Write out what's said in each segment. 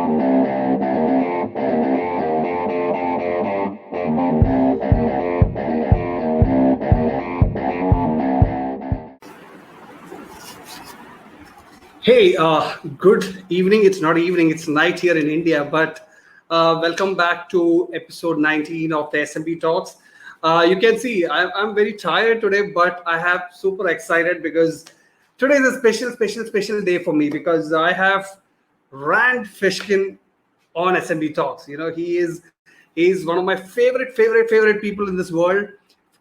Hey, good evening. It's not evening, it's night here in India, but welcome back to episode 19 of the SMB Talks. You can see I'm very tired today, but I have super excited because today is a special day for me because I have Rand Fishkin on SMB Talks. You know, he's one of my favorite people in this world,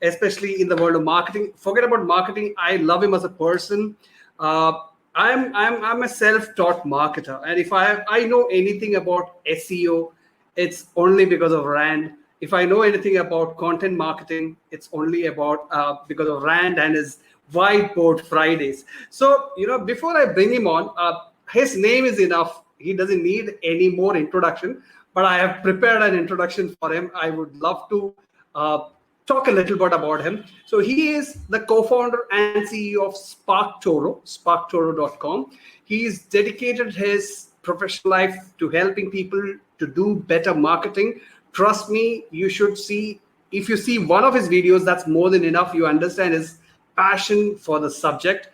especially in the world of marketing. Forget about marketing. I love him as a person. I'm a self-taught marketer, and if I know anything about SEO, it's only because of Rand. If I know anything about content marketing, it's only about because of Rand and his Whiteboard Fridays. So before I bring him on, his name is enough. He doesn't need any more introduction. But I have prepared an introduction for him. I would love to talk a little bit about him. So he is the co-founder and CEO of SparkToro, SparkToro.com. He's dedicated his professional life to helping people to do better marketing. Trust me, you should see, if you see one of his videos, that's more than enough. You understand his passion for the subject.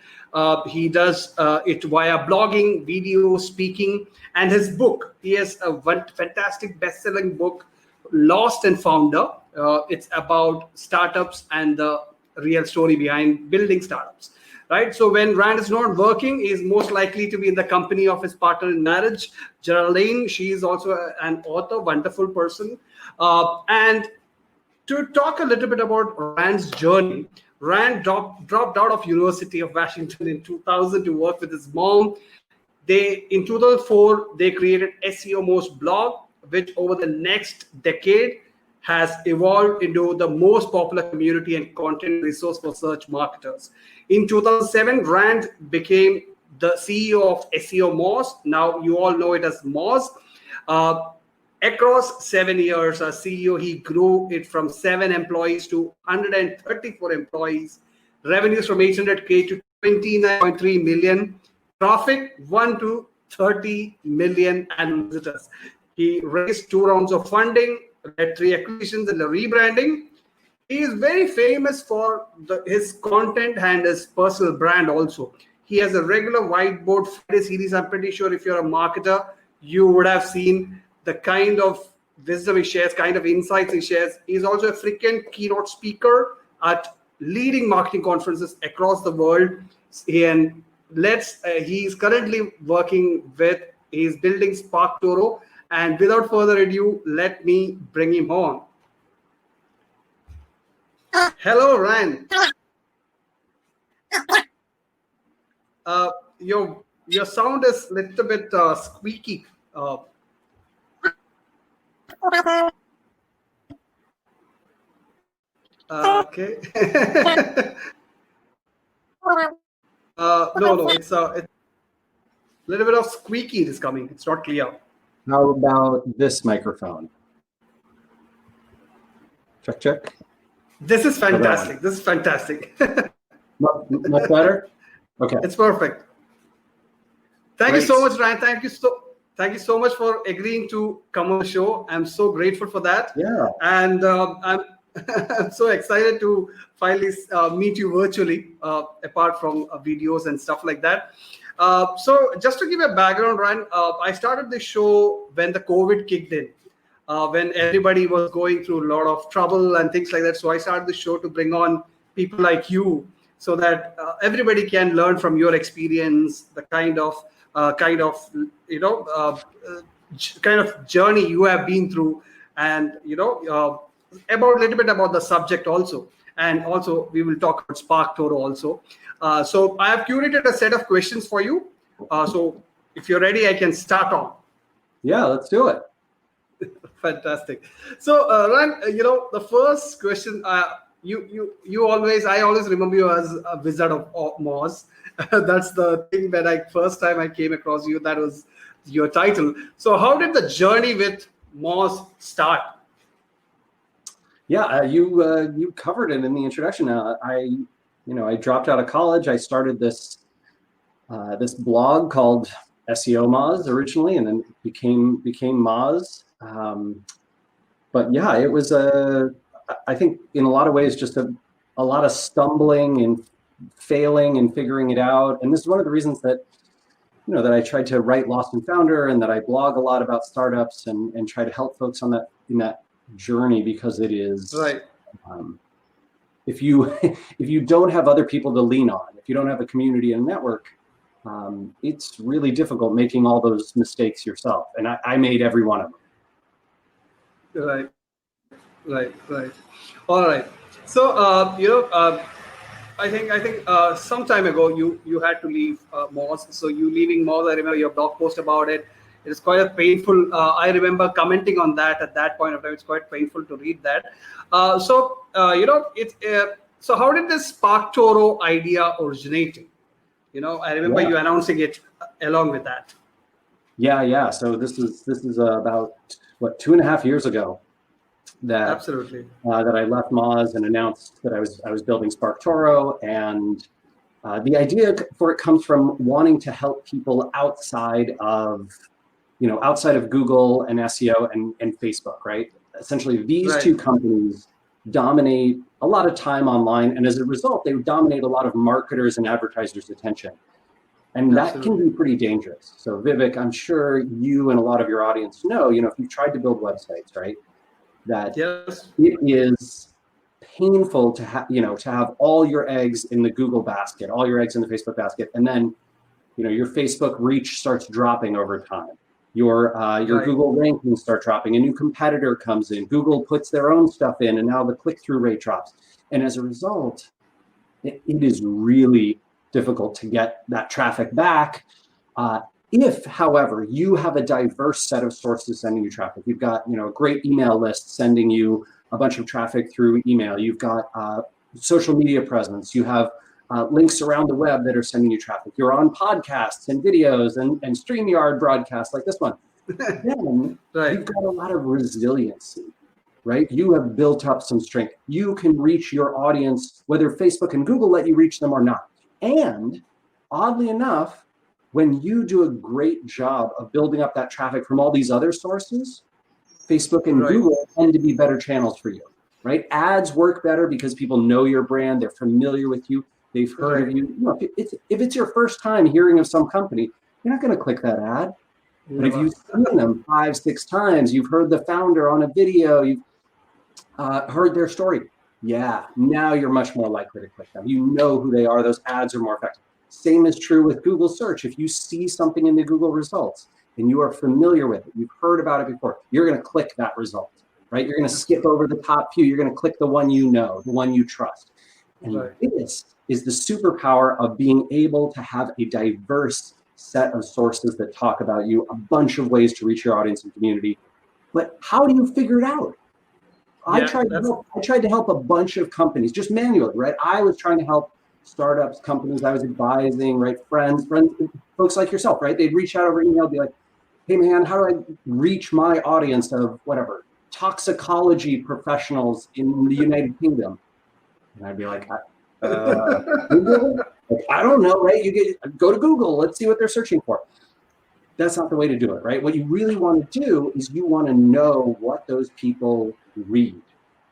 He does it via blogging, video, speaking, and his book. He has a fantastic best-selling book, Lost and Founder. It's about startups and the real story behind building startups, right? So when Rand is not working, he is most likely to be in the company of his partner in marriage, Geraldine. She is also an author, wonderful person. And to talk a little bit about Rand's journey, Rand dropped out of University of Washington in 2000 to work with his mom. In 2004, they created SEO Most blog, which over the next decade has evolved into the most popular community and content resource for search marketers. In 2007, Rand became the CEO of SEO Moz. Now you all know it as Moz. Across 7 years as CEO, he grew it from 7 employees to 134 employees, revenues from 800K to 29.3 million, traffic 1 to 30 million annual visitors. He raised 2 rounds of funding, led 3 acquisitions and a rebranding. He is very famous for his content and his personal brand also. He has a regular Whiteboard Friday series. I'm pretty sure if you're a marketer, you would have seen the kind of wisdom he shares, kind of insights he shares. He's also a frequent keynote speaker at leading marketing conferences across the world. And he's currently working with, he's building SparkToro. And without further ado, let me bring him on. Hello, Rand. Your sound is a little bit squeaky. Okay. No, it's a little bit of squeaky is coming. It's not clear. How about this microphone? Check. This is fantastic. This is fantastic. Much better? Okay. It's perfect. Thank you so much, Ryan. Thank you so much for agreeing to come on the show. I'm so grateful for that. Yeah. And I'm so excited to finally meet you virtually, apart from videos and stuff like that. So just to give a background, Ryan, I started this show when the COVID kicked in, when everybody was going through a lot of trouble and things like that. So I started the show to bring on people like you so that everybody can learn from your experience, the kind of journey you have been through, and about a little bit about the subject also. And also we will talk about SparkToro also. So I have curated a set of questions for you. So if you're ready, I can start on. Yeah, let's do it. Fantastic. So Ryan, the first question, I always remember you as a Wizard of Moz. That's the thing that first time I came across you, that was your title. So how did the journey with Moz start? Yeah, you covered it in the introduction. I dropped out of college. I started this blog called SEO Moz originally, and then became Moz. But yeah, it was I think in a lot of ways just a lot of stumbling and failing and figuring it out. And this is one of the reasons that that I tried to write Lost and Founder, and that I blog a lot about startups and try to help folks on that journey, because it is right. If you don't have other people to lean on, if you don't have a community and network, it's really difficult making all those mistakes yourself. And I made every one of them. Right. All right. So I think some time ago you had to leave Moz. So you leaving Moz, I remember your blog post about it. It is quite a painful. I remember commenting on that at that point of time. It's quite painful to read that. So how did this SparkToro idea originate? I remember you announcing it along with that. Yeah. So this is about 2.5 years ago. Absolutely. That I left Moz and announced that I was building SparkToro, and the idea for it comes from wanting to help people outside of Google and SEO and Facebook, right? Essentially, these two companies dominate a lot of time online, and as a result, they dominate a lot of marketers and advertisers' attention. And that can be pretty dangerous. So Vivek, I'm sure you and a lot of your audience know, if you've tried to build websites, right? That it is painful to have all your eggs in the Google basket, all your eggs in the Facebook basket, and then your Facebook reach starts dropping over time. Your Google rankings start dropping. A new competitor comes in. Google puts their own stuff in, and now the click-through rate drops. And as a result, it is really difficult to get that traffic back. If, however, you have a diverse set of sources sending you traffic, you've got a great email list sending you a bunch of traffic through email, you've got social media presence, you have links around the web that are sending you traffic, you're on podcasts and videos and StreamYard broadcasts like this one, then you've got a lot of resiliency, right? You have built up some strength. You can reach your audience, whether Facebook and Google let you reach them or not. And oddly enough, when you do a great job of building up that traffic from all these other sources, Facebook and Google tend to be better channels for you, right? Ads work better because people know your brand, they're familiar with you, they've heard of you. If it's your first time hearing of some company, you're not going to click that ad. But if you've seen them 5-6 times, you've heard the founder on a video, you've heard their story, now you're much more likely to click them. You know who they are, those ads are more effective. Same is true with Google search. If you see something in the Google results and you are familiar with it, you've heard about it before, you're going to click that result, right? You're going to skip over the top few. You're going to click the one you know, the one you trust. And this is the superpower of being able to have a diverse set of sources that talk about you, a bunch of ways to reach your audience and community. But how do you figure it out? I tried to help a bunch of companies just manually, right? I was trying to help startups, companies I was advising, right? Friends, folks like yourself, right? They'd reach out over email, be like, hey man, how do I reach my audience of whatever, toxicology professionals in the United Kingdom? And I'd be like, Google? Like, I don't know, right? Go to Google, let's see what they're searching for. That's not the way to do it, right? What you really want to do is you want to know what those people read,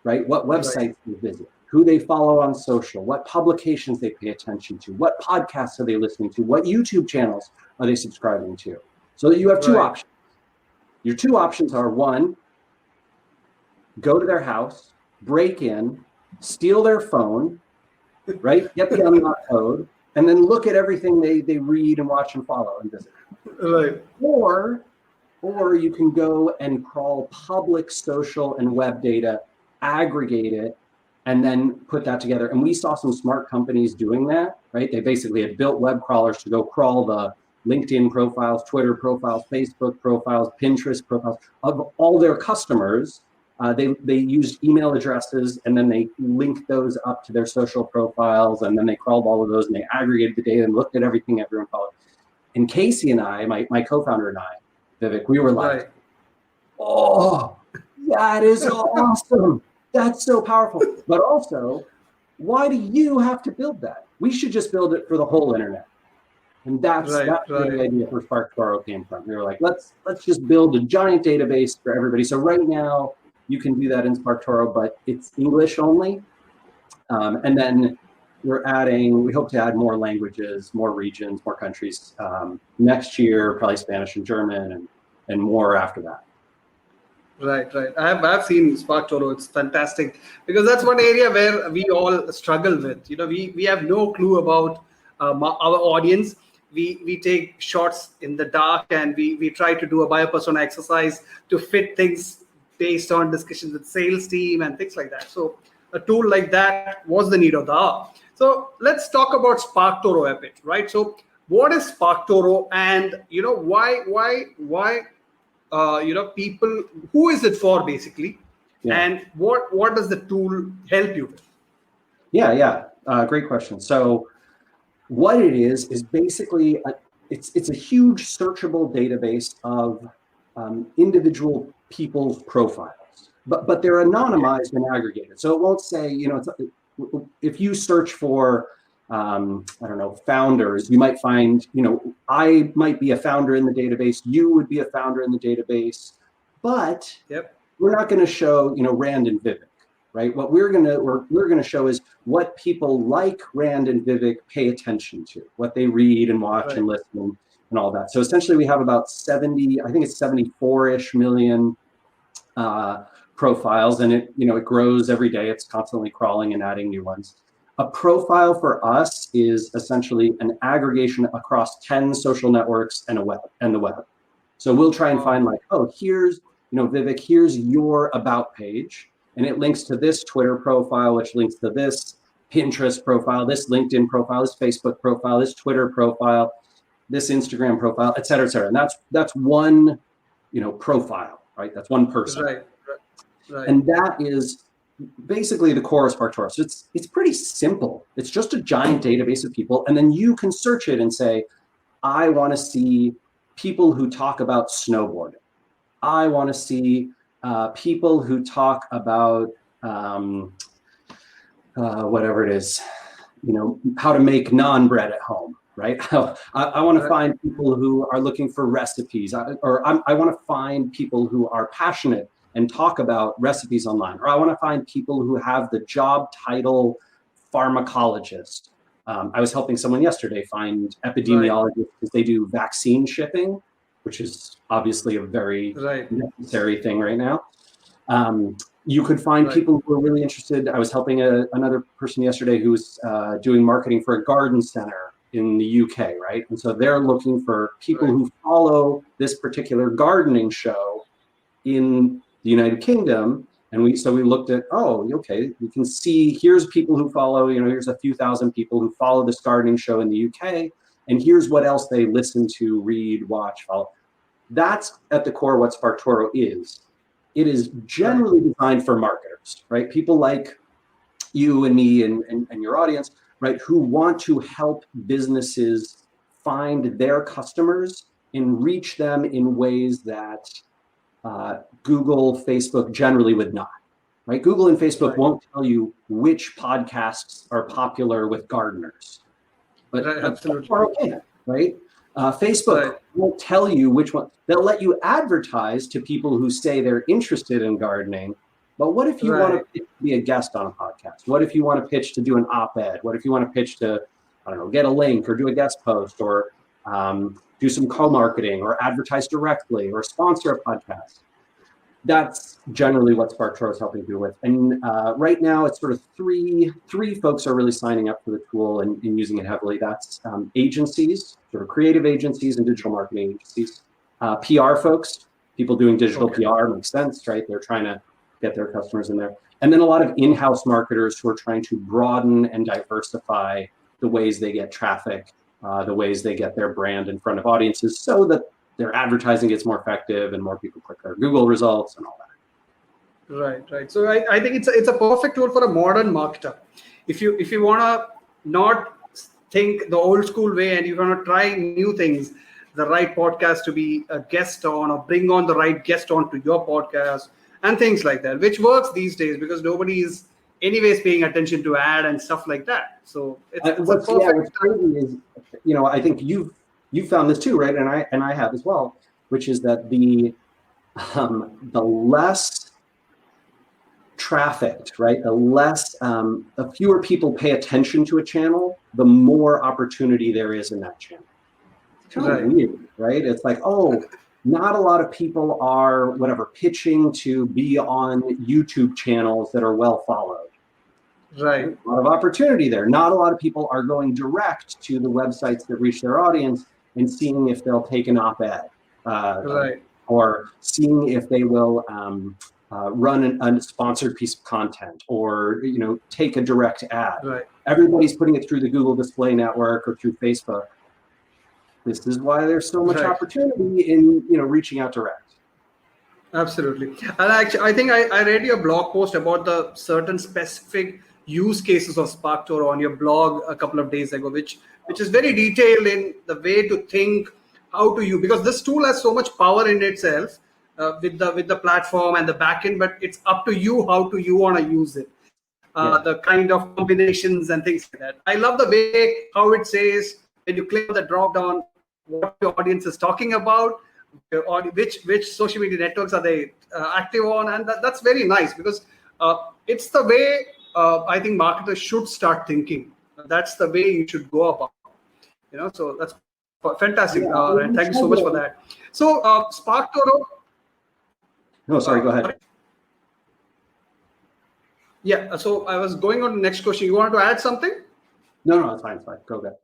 right? What websites they visit, who they follow on social, what publications they pay attention to, what podcasts are they listening to, what YouTube channels are they subscribing to. So that you have two options. Your two options are, one, go to their house, break in, steal their phone, right? Get the unlock code, and then look at everything they read and watch and follow and visit. Or you can go and crawl public social and web data, aggregate it, and then put that together. And we saw some smart companies doing that, right? They basically had built web crawlers to go crawl the LinkedIn profiles, Twitter profiles, Facebook profiles, Pinterest profiles of all their customers. They used email addresses, and then they linked those up to their social profiles, and then they crawled all of those, and they aggregated the data and looked at everything everyone followed. And Casey and I, my co-founder and I, Vivek, we were like, oh, that is awesome. That's so powerful. But also, why do you have to build that? We should just build it for the whole internet. And that's Right, where the right, idea for SparkToro came from. We were like, let's just build a giant database for everybody. So right now you can do that in SparkToro, but it's English only. And then we hope to add more languages, more regions, more countries next year, probably Spanish and German, and more after that. right, right. I've seen SparkToro. It's fantastic because that's one area where we all struggle with. We have no clue about our audience. We take shots in the dark, and we try to do a buyer persona exercise to fit things based on discussions with sales team and things like that. So a tool like that was the need of the hour. So let's talk about SparkToro a bit, right? So what is SparkToro, and why people, who is it for basically, and what does the tool help you with? Yeah. Great question. So what it is basically it's a huge searchable database of individual people's profiles, but they're anonymized and aggregated. So it won't say, if you search for I don't know, founders, you might find, I might be a founder in the database, you would be a founder in the database, but we're not going to show, Rand and Vivek, right? What we're going to show is what people like Rand and Vivek pay attention to, what they read and watch and listen and all that. So essentially we have about 74-ish million profiles, and it grows every day. It's constantly crawling and adding new ones. A profile for us is essentially an aggregation across 10 social networks and the web. So we'll try and find here's, Vivek, here's your about page, and it links to this Twitter profile, which links to this Pinterest profile, this LinkedIn profile, this Facebook profile, this Twitter profile, this Instagram profile, et cetera, et cetera. And that's one, profile, right? That's one person. Right. And that is basically the core of SparkToro. So it's pretty simple. It's just a giant database of people, and then you can search it and say, I want to see people who talk about snowboarding. I want to see people who talk about whatever it is, how to make naan bread at home, right? I want to find people who are looking for recipes, or I want to find people who are passionate and talk about recipes online, or I want to find people who have the job title pharmacologist. I was helping someone yesterday find epidemiologists because they do vaccine shipping, which is obviously a very necessary thing right now. You could find people who are really interested. I was helping another person yesterday who was doing marketing for a garden center in the UK, right? And so they're looking for people who follow this particular gardening show in the United Kingdom. And we looked at, we can see here's people who follow, here's a few thousand people who follow this gardening show in the UK, and here's what else they listen to, read, watch, follow. That's at the core what SparkToro is. It is generally designed for marketers, right? People like you and me and your audience, right, who want to help businesses find their customers and reach them in ways that Google, Facebook generally would not, right? Google and Facebook won't tell you which podcasts are popular with gardeners, but absolutely, right? Facebook won't tell you which one. They'll let you advertise to people who say they're interested in gardening. But what if you want to pitch to be a guest on a podcast? What if you want to pitch to do an op-ed? What if you want to pitch to, get a link or do a guest post or do some co-marketing or advertise directly or sponsor a podcast? That's generally what SparkToro is helping do with. And right now it's sort of three folks are really signing up for the tool and using it heavily. That's agencies, sort of creative agencies and digital marketing agencies. PR folks, people doing digital PR, makes sense, right? They're trying to get their customers in there. And then a lot of in-house marketers who are trying to broaden and diversify the ways they get traffic, the ways they get their brand in front of audiences so that their advertising gets more effective and more people click their Google results and all that. Right. So I think it's a perfect tool for a modern marketer. If you want to not think the old school way and you want to try new things, the right podcast to be a guest on, or bring on the right guest on to your podcast and things like that, which works these days because nobody is anyways paying attention to ad and stuff like that. So it's a what's perfect crazy is, I think you've found this too, right? And I have as well, which is that the less trafficked, right? The fewer people pay attention to a channel, the more opportunity there is in that channel. It's kind of weird, right? It's like, oh, not a lot of people are pitching to be on YouTube channels that are well followed. Right. A lot of opportunity there. Not a lot of people are going direct to the websites that reach their audience and seeing if they'll take an op-ed, or seeing if they will run a sponsored piece of content, or take a direct ad. Right. Everybody's putting it through the Google Display Network or through Facebook. This is why there's so much opportunity in reaching out direct. Absolutely. And actually, I think I read your blog post about the certain specific use cases of SparkToro on your blog a couple of days ago, which is very detailed in the way to think how to use, because this tool has so much power in itself with the platform and the backend, but it's up to you how you want to use it. The kind of combinations and things like that. I love the way how it says when you click on the drop down what your audience is talking about, or which social media networks are they active on, and that's very nice, because it's the way I think marketers should start thinking. That's the way you should go about. So that's fantastic. And thank you so much for that. So SparkToro. No, sorry. Go ahead. Yeah. So I was going on to the next question. You want to add something? No, it's fine. Go ahead.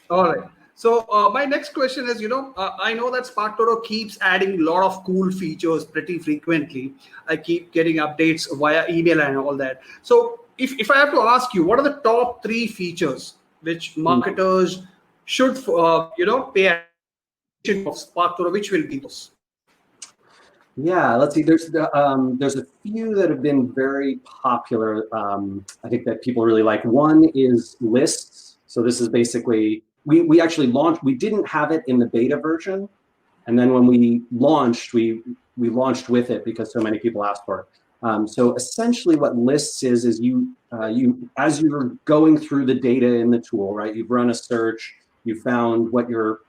All right. So my next question is, I know that SparkToro keeps adding a lot of cool features pretty frequently. I keep getting updates via email and all that. So if I have to ask you, what are the top 3 features which marketers should, pay attention of SparkToro? Which will be those? Yeah, let's see. There's a few that have been very popular. I think that people really like. One is lists. So this is basically, we actually launched. We didn't have it in the beta version, and then when we launched, we launched with it because so many people asked for it. So essentially, what lists is you as you're going through the data in the tool, right? You've run a search, you found what your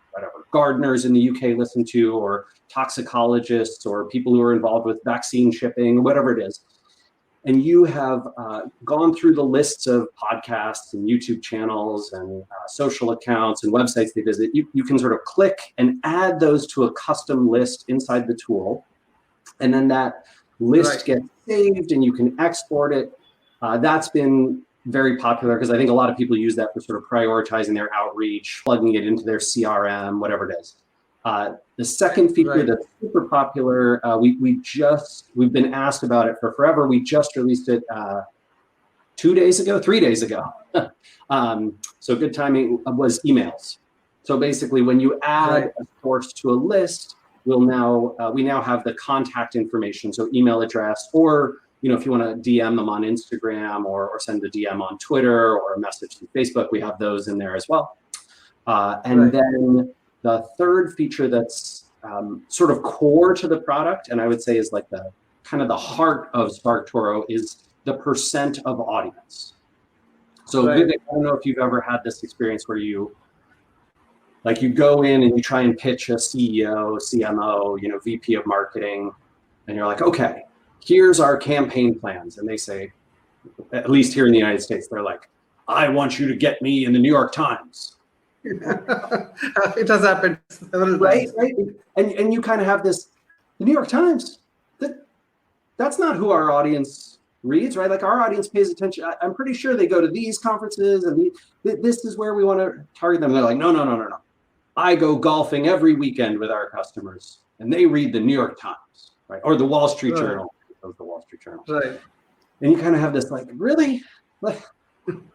gardeners in the UK listen to, or toxicologists, or people who are involved with vaccine shipping, whatever it is. And you have gone through the lists of podcasts and YouTube channels and social accounts and websites they visit. You can sort of click and add those to a custom list inside the tool. And then that list gets saved and you can export it. That's been very popular because I think a lot of people use that for sort of prioritizing their outreach, plugging it into their CRM, whatever it is. The second feature that's super popular, we've been asked about it for forever. We just released it 3 days ago. So good timing, was emails. So basically, when you add a source to a list, we now have the contact information, so email address, or if you want to DM them on Instagram or send a DM on Twitter or a message through Facebook, we have those in there as well. Then the third feature that's sort of core to the product, and I would say is like the kind of the heart of SparkToro, is the percent of audience. So Vivek, I don't know if you've ever had this experience where you go in and you try and pitch a CEO, CMO, VP of marketing, and you're like, okay, here's our campaign plans. And they say, at least here in the United States, they're like, I want you to get me in the New York Times. It has happened several times. Right. And you kind of have this, the New York Times, that's not who our audience reads, right? Like our audience pays attention. I'm pretty sure they go to these conferences and this is where we want to target them. They're like, no. I go golfing every weekend with our customers and they read the New York Times, right? Or the Wall Street Journal. The Wall Street Journal. Right. And you kind of have this like, really? Like,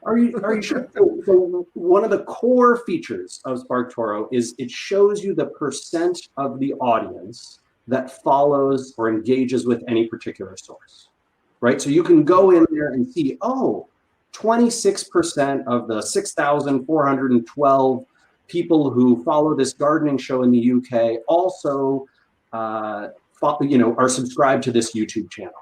are you sure? So one of the core features of SparkToro is it shows you the percent of the audience that follows or engages with any particular source, right? So you can go in there and see, 26% of the 6,412 people who follow this gardening show in the UK also are subscribed to this YouTube channel.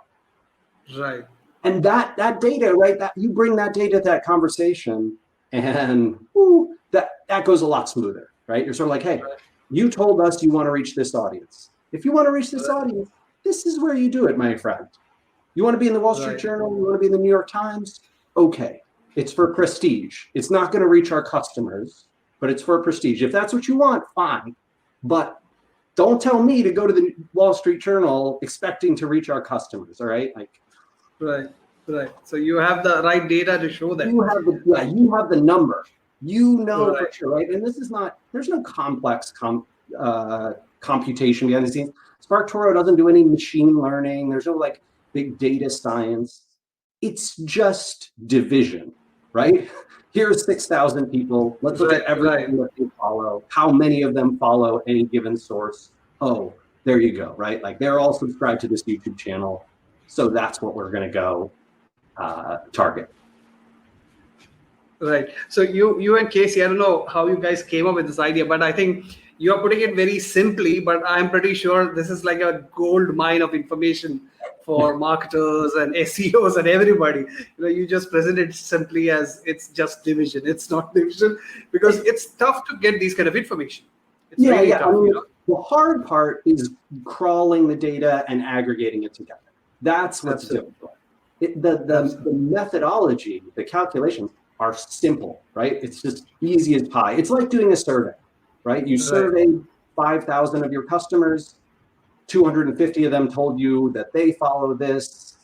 Right. And that data, right, that you bring that data to that conversation, and that goes a lot smoother, right? You're sort of like, hey, you told us you want to reach this audience. If you want to reach this audience, this is where you do it, my friend. You want to be in the Wall Street Journal, you want to be in the New York Times? Okay, it's for prestige. It's not going to reach our customers, but it's for prestige. If that's what you want, fine. But don't tell me to go to the Wall Street Journal expecting to reach our customers, all right? Like, Right. So you have the right data to show that. You have the number. You know for sure, right? And this is not, there's no complex computation behind the scenes. SparkToro doesn't do any machine learning. There's no like big data science. It's just division, right? Here's 6,000 people. Let's look at everything that they follow. How many of them follow any given source? Oh, there you go, right? Like they're all subscribed to this YouTube channel. So that's what we're going to go target. Right. So you and Casey, I don't know how you guys came up with this idea, but I think you're putting it very simply, but I'm pretty sure this is like a gold mine of information for marketers and SEOs and everybody. You just present it simply as it's just division. It's not division because it's tough to get these kind of information. It's really tough, I mean, the hard part is crawling the data and aggregating it together. That's what's difficult. The methodology, the calculations are simple, right? It's just easy as pie. It's like doing a survey, right? You surveyed 5,000 of your customers, 250 of them told you that they follow this,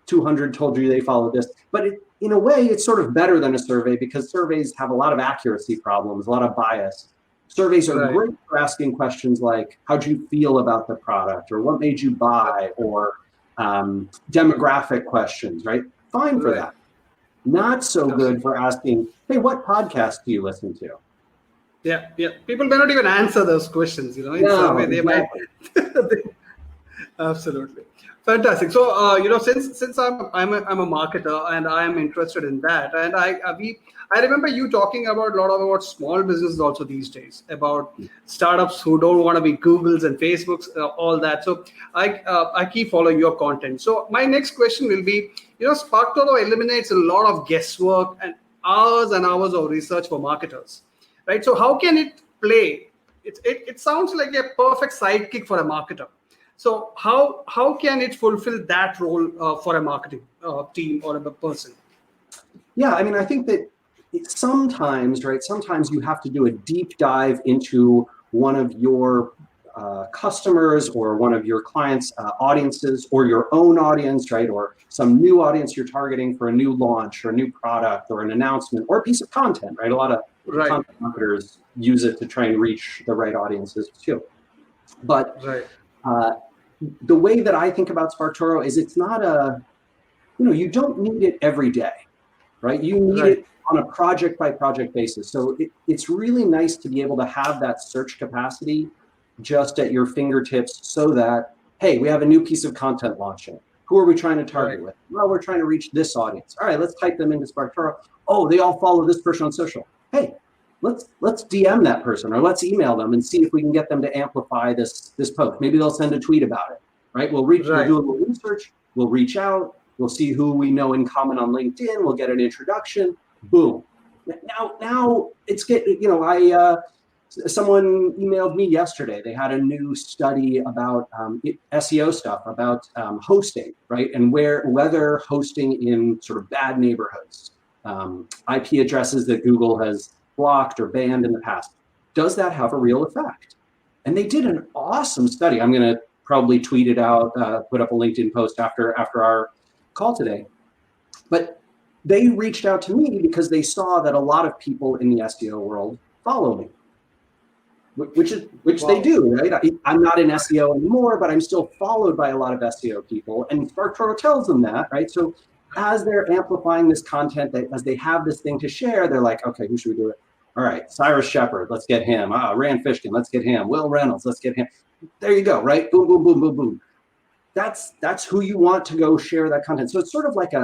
200 told you they follow this. But in a way, it's sort of better than a survey because surveys have a lot of accuracy problems, a lot of bias. Surveys are great for asking questions like, how'd you feel about the product? Or what made you buy? Or demographic questions, right? Fine for that. Not so good for asking, hey, what podcast do you listen to? Yeah. People may not even answer those questions, in some way they might. Absolutely. Fantastic. So, since I'm a marketer and I'm interested in that, and I remember you talking about a lot about small businesses also these days, about startups who don't want to be Googles and Facebooks, all that. So I keep following your content. So my next question will be, SparkToro eliminates a lot of guesswork and hours of research for marketers, right? So how can it play? It sounds like a perfect sidekick for a marketer. So how can it fulfill that role for a marketing team or a person? Yeah, I mean, I think that sometimes you have to do a deep dive into one of your customers or one of your clients' audiences or your own audience, right? Or some new audience you're targeting for a new launch or a new product or an announcement or a piece of content, right? A lot of content marketers use it to try and reach the right audiences too. But the way that I think about SparkToro is it's not you don't need it every day, right? You need it on a project by project basis. So it's really nice to be able to have that search capacity just at your fingertips so that, hey, we have a new piece of content launching. Who are we trying to target with? Well, we're trying to reach this audience. All right, let's type them into SparkToro. Oh, they all follow this person on social. Hey, let's DM that person or let's email them and see if we can get them to amplify this post. Maybe they'll send a tweet about it, right? We'll do a little research. We'll reach out. We'll see who we know in common on LinkedIn. We'll get an introduction. Boom. Now it's someone emailed me yesterday. They had a new study about SEO stuff, about hosting, right? And whether hosting in sort of bad neighborhoods, IP addresses that Google has blocked or banned in the past, does that have a real effect? And they did an awesome study. I'm going to probably tweet it out, put up a LinkedIn post after our call today. But they reached out to me because they saw that a lot of people in the SEO world follow me, which they do, right? I'm not in SEO anymore, but I'm still followed by a lot of SEO people, and SparkToro tells them that, right? So as they're amplifying this content, as they have this thing to share, they're like, okay, who should we do it? All right, Cyrus Shepard, let's get him. Rand Fishkin, let's get him. Will Reynolds, let's get him. There you go, right? Boom, boom, boom, boom, boom. That's who you want to go share that content. So it's sort of like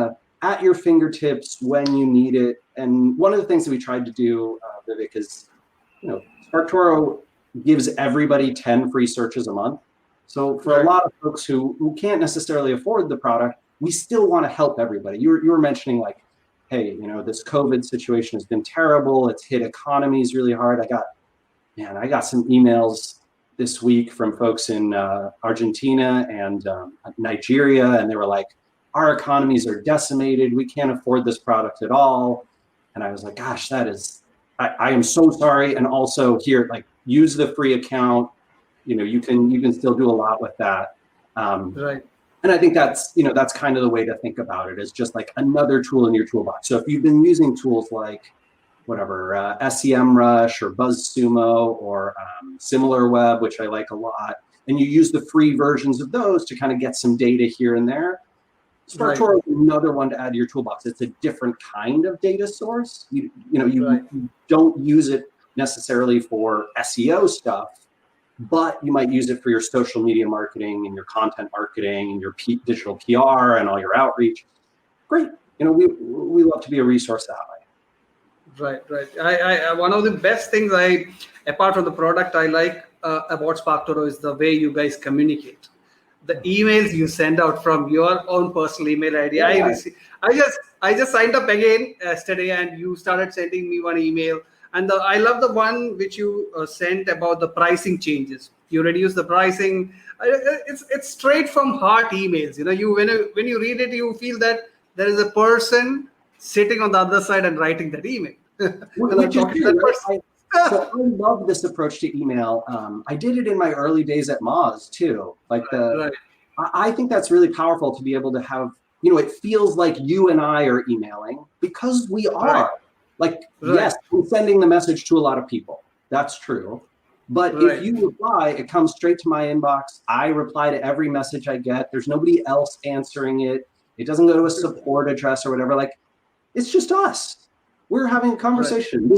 at your fingertips when you need it. And one of the things that we tried to do, Vivek, is, SparkToro gives everybody 10 free searches a month. So for a lot of folks who can't necessarily afford the product, we still want to help everybody. You were mentioning like, hey, this COVID situation has been terrible. It's hit economies really hard. I got some emails this week from folks in Argentina and Nigeria, and they were like, our economies are decimated. We can't afford this product at all. And I was like, gosh, I am so sorry. And also here, like, use the free account. You can still do a lot with that. Right. And I think that's kind of the way to think about it, is just like another tool in your toolbox. So if you've been using tools like whatever, SEMrush or BuzzSumo or SimilarWeb, which I like a lot, and you use the free versions of those to kind of get some data here and there, SparkToro is another one to add to your toolbox. It's a different kind of data source. You don't use it necessarily for SEO stuff, but you might use it for your social media marketing and your content marketing and your digital PR and all your outreach. Great. We love to be a resource that way. Right. I one of the best things apart from the product I like about SparkToro is the way you guys communicate. The emails you send out from your own personal email ID. Yeah. I just signed up again yesterday, and you started sending me one email. And I love the one which you sent about the pricing changes. You reduce the pricing. It's straight from heart emails. When you read it, you feel that there is a person sitting on the other side and writing that email. So I love this approach to email. I did it in my early days at Moz too. I think that's really powerful to be able to have. It feels like you and I are emailing because we are. Yes, I'm sending the message to a lot of people. That's true. But if you reply, it comes straight to my inbox. I reply to every message I get. There's nobody else answering it. It doesn't go to a support address or whatever. It's just us. We're having a conversation.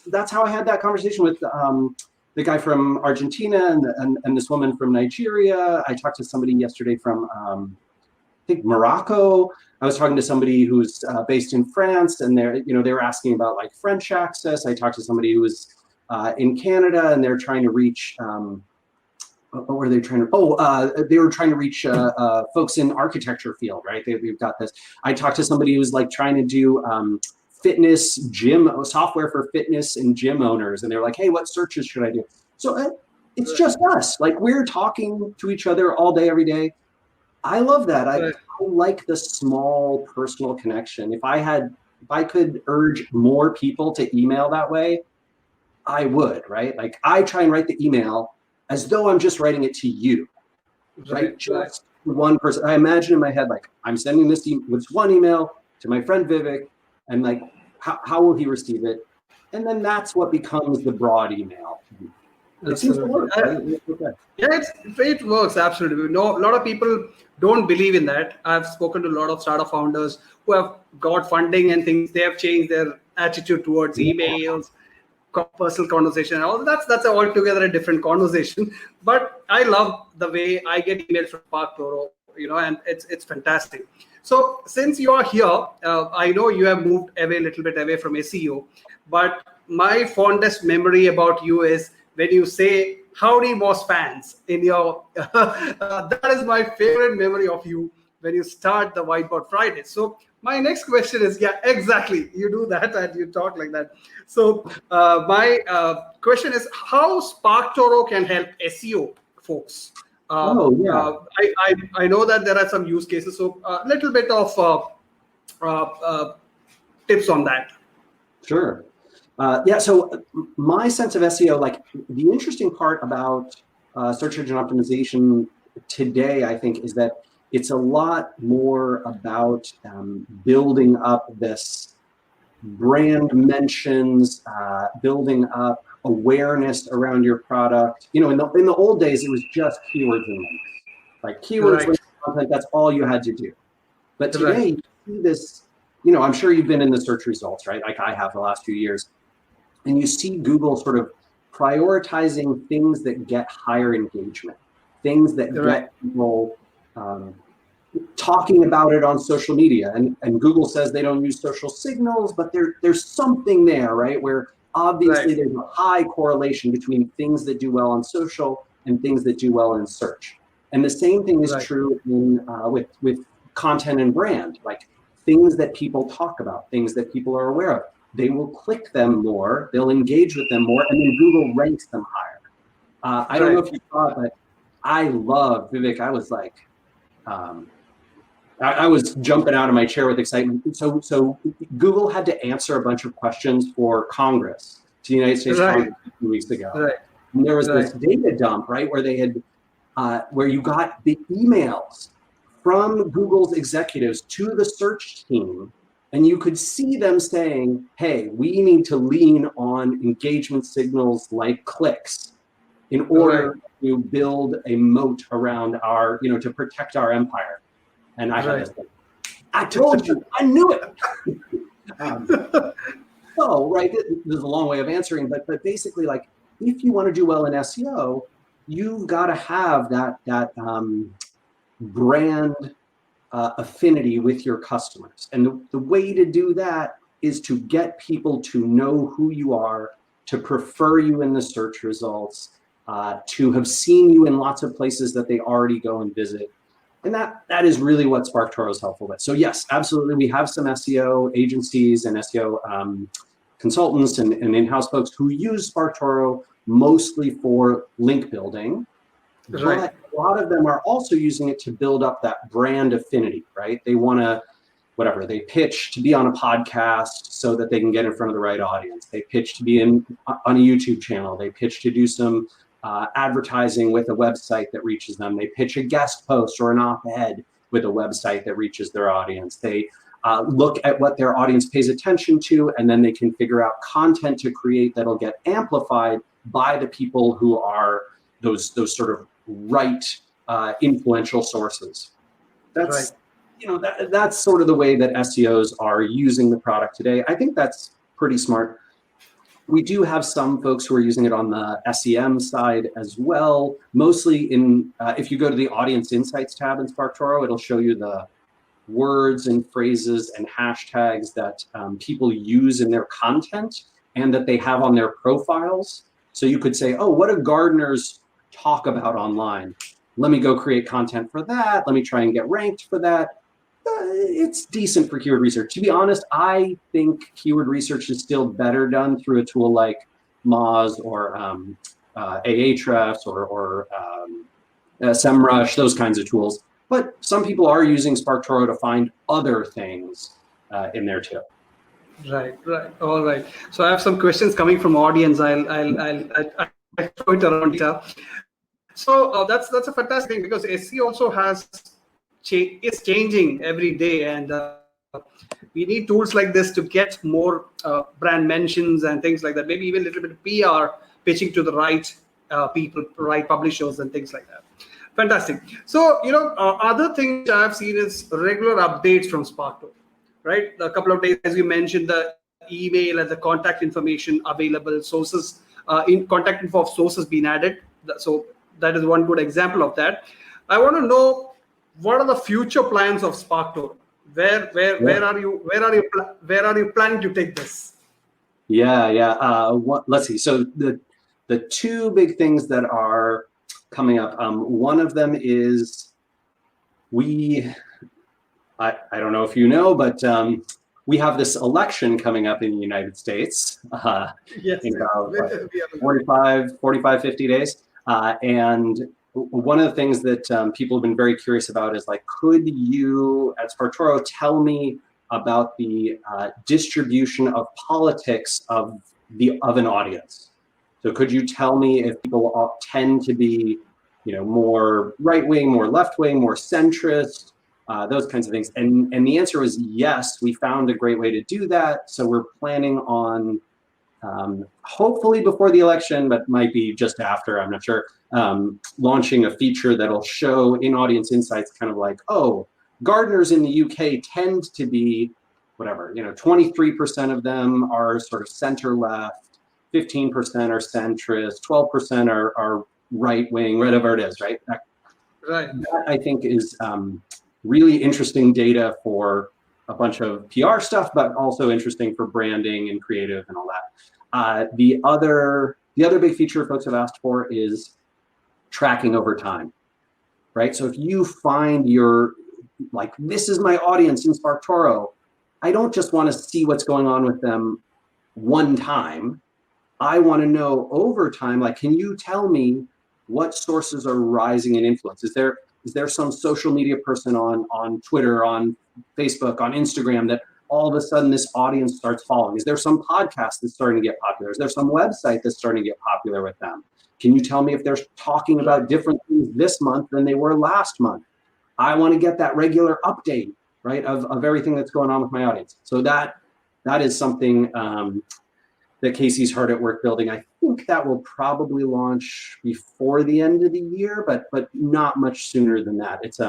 That's how I had that conversation with the guy from Argentina and this woman from Nigeria. I talked to somebody yesterday from I think Morocco. I was talking to somebody who's based in France, and they were asking about like French access. I talked to somebody who was in Canada, and they're trying to reach. What were they trying to? They were trying to reach folks in architecture field, right? We've got this. I talked to somebody who's like trying to do fitness gym software for fitness and gym owners, and they're like, hey, what searches should I do? So it's just us. Like, we're talking to each other all day, every day. I love that. I like the small personal connection. If I could urge more people to email that way, I would, right? Like, I try and write the email as though I'm just writing it to you, right? Just one person. I imagine in my head, like, I'm sending this one email to my friend Vivek, and like, how will he receive it? And then that's what becomes the broad email. It seems to work, right? Yeah, it works, absolutely. A lot of people don't believe in that. I've spoken to a lot of startup founders who have got funding and things. They have changed their attitude towards emails, personal conversation. All that's altogether a different conversation. But I love the way I get emails from SparkToro, and it's fantastic. So since you are here, I know you have moved a little bit away from SEO, but my fondest memory about you is when you say "Howdy, Moz fans" in your. That is my favorite memory of you when you start the Whiteboard Friday. So my next question is, yeah, exactly. You do that and you talk like that. So my question is, how SparkToro can help SEO folks? I know that there are some use cases, so a little bit of tips on that. Sure. So my sense of SEO, like, the interesting part about search engine optimization today, I think, is that it's a lot more about building up this brand mentions, building up awareness around your product. In the old days, it was just keywords and links. Like, keywords, links, content, that's all you had to do. But today, you see this, I'm sure you've been in the search results, right? Like I have the last few years. And you see Google sort of prioritizing things that get higher engagement, things that get people talking about it on social media. And Google says they don't use social signals, but there's something there, right? Where obviously there's a high correlation between things that do well on social and things that do well in search. And the same thing is true in with content and brand, like things that people talk about, things that people are aware of. They will click them more, they'll engage with them more, and then Google ranks them higher. I don't know if you saw it, but I love, Vivek, I was like, I was jumping out of my chair with excitement. So Google had to answer a bunch of questions for Congress, to the United States Congress a few weeks ago. And there was this data dump, right, where they had, where you got the emails from Google's executives to the search team, and you could see them saying, hey, we need to lean on engagement signals like clicks in order to build a moat around our, to protect our empire. And I had this, I told you, I knew it. So, right, there's a long way of answering, but basically, like, if you want to do well in SEO, you've got to have that brand affinity with your customers. And the way to do that is to get people to know who you are, to prefer you in the search results, to have seen you in lots of places that they already go and visit. And that is really what SparkToro is helpful with. So yes, absolutely. We have some SEO agencies and SEO consultants and in-house folks who use SparkToro mostly for link building. But a lot of them are also using it to build up that brand affinity, right? They want to, they pitch to be on a podcast so that they can get in front of the right audience. They pitch to be on a YouTube channel. They pitch to do some advertising with a website that reaches them. They pitch a guest post or an op-ed with a website that reaches their audience. They look at what their audience pays attention to, and then they can figure out content to create that'll get amplified by the people who are those sort of influential sources. That's that's sort of the way that SEOs are using the product today. I think that's pretty smart. We do have some folks who are using it on the SEM side as well. Mostly if you go to the Audience Insights tab in SparkToro, it'll show you the words and phrases and hashtags that people use in their content and that they have on their profiles. So you could say, oh, what do gardeners talk about online? Let me go create content for that. Let me try and get ranked for that. It's decent for keyword research. To be honest, I think keyword research is still better done through a tool like Moz or Ahrefs or SEMrush, those kinds of tools. But some people are using SparkToro to find other things in there too. Right. All right. So I have some questions coming from audience. I'll throw it around here. So that's a fantastic thing, because SEO also is changing every day, and we need tools like this to get more brand mentions and things like that. Maybe even a little bit of PR, pitching to the right people, right publishers, and things like that. Fantastic. So other things I've seen is regular updates from SparkToro. Right, a couple of days, as you mentioned, the email and the contact information available, sources in contact info of sources being added. So that is one good example of that. I want to know, what are the future plans of SparkToro? Where are you planning to take this? Let's see. So the two big things that are coming up. One of them is I don't know if you know, but we have this election coming up in the United States in about 45, 50 days. And one of the things that people have been very curious about is, like, could you at SparkToro tell me about the distribution of politics of an audience? So could you tell me if people tend to be, more right-wing, more left-wing, more centrist, those kinds of things? And the answer was yes. We found a great way to do that. So we're planning on, hopefully before the election, but might be just after, I'm not sure, launching a feature that'll show in Audience Insights kind of like, oh, gardeners in the UK tend to be 23% of them are sort of center-left, 15% are centrist, 12% are right-wing, whatever it is, right? That I think is really interesting data for a bunch of PR stuff, but also interesting for branding and creative and all that. The other big feature folks have asked for is tracking over time, right? So if you find like, this is my audience in SparkToro. I don't just want to see what's going on with them one time. I want to know over time, like, can you tell me what sources are rising in influence? Is there some social media person on Twitter, on Facebook, on Instagram that all of a sudden this audience starts following? Is there some podcast that's starting to get popular? Is there some website that's starting to get popular with them? Can you tell me if they're talking about different things this month than they were last month? I want to get that regular update, right, of everything that's going on with my audience. So that is something that Casey's hard at work building. I think that will probably launch before the end of the year, but not much sooner than that. It's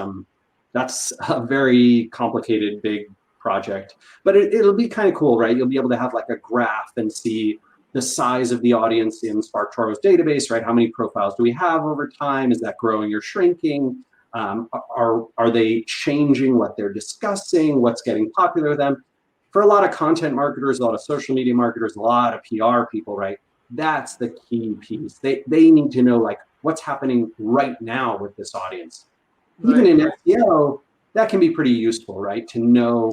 that's a very complicated, big project, but it'll be kind of cool, right? You'll be able to have like a graph and see the size of the audience in SparkToro's database, right? How many profiles do we have over time? Is that growing or shrinking? Are they changing what they're discussing? What's getting popular with them? For a lot of content marketers, a lot of social media marketers, a lot of PR people, right? That's the key piece. They need to know like what's happening right now with this audience. Right. Even in SEO, that can be pretty useful, right? To know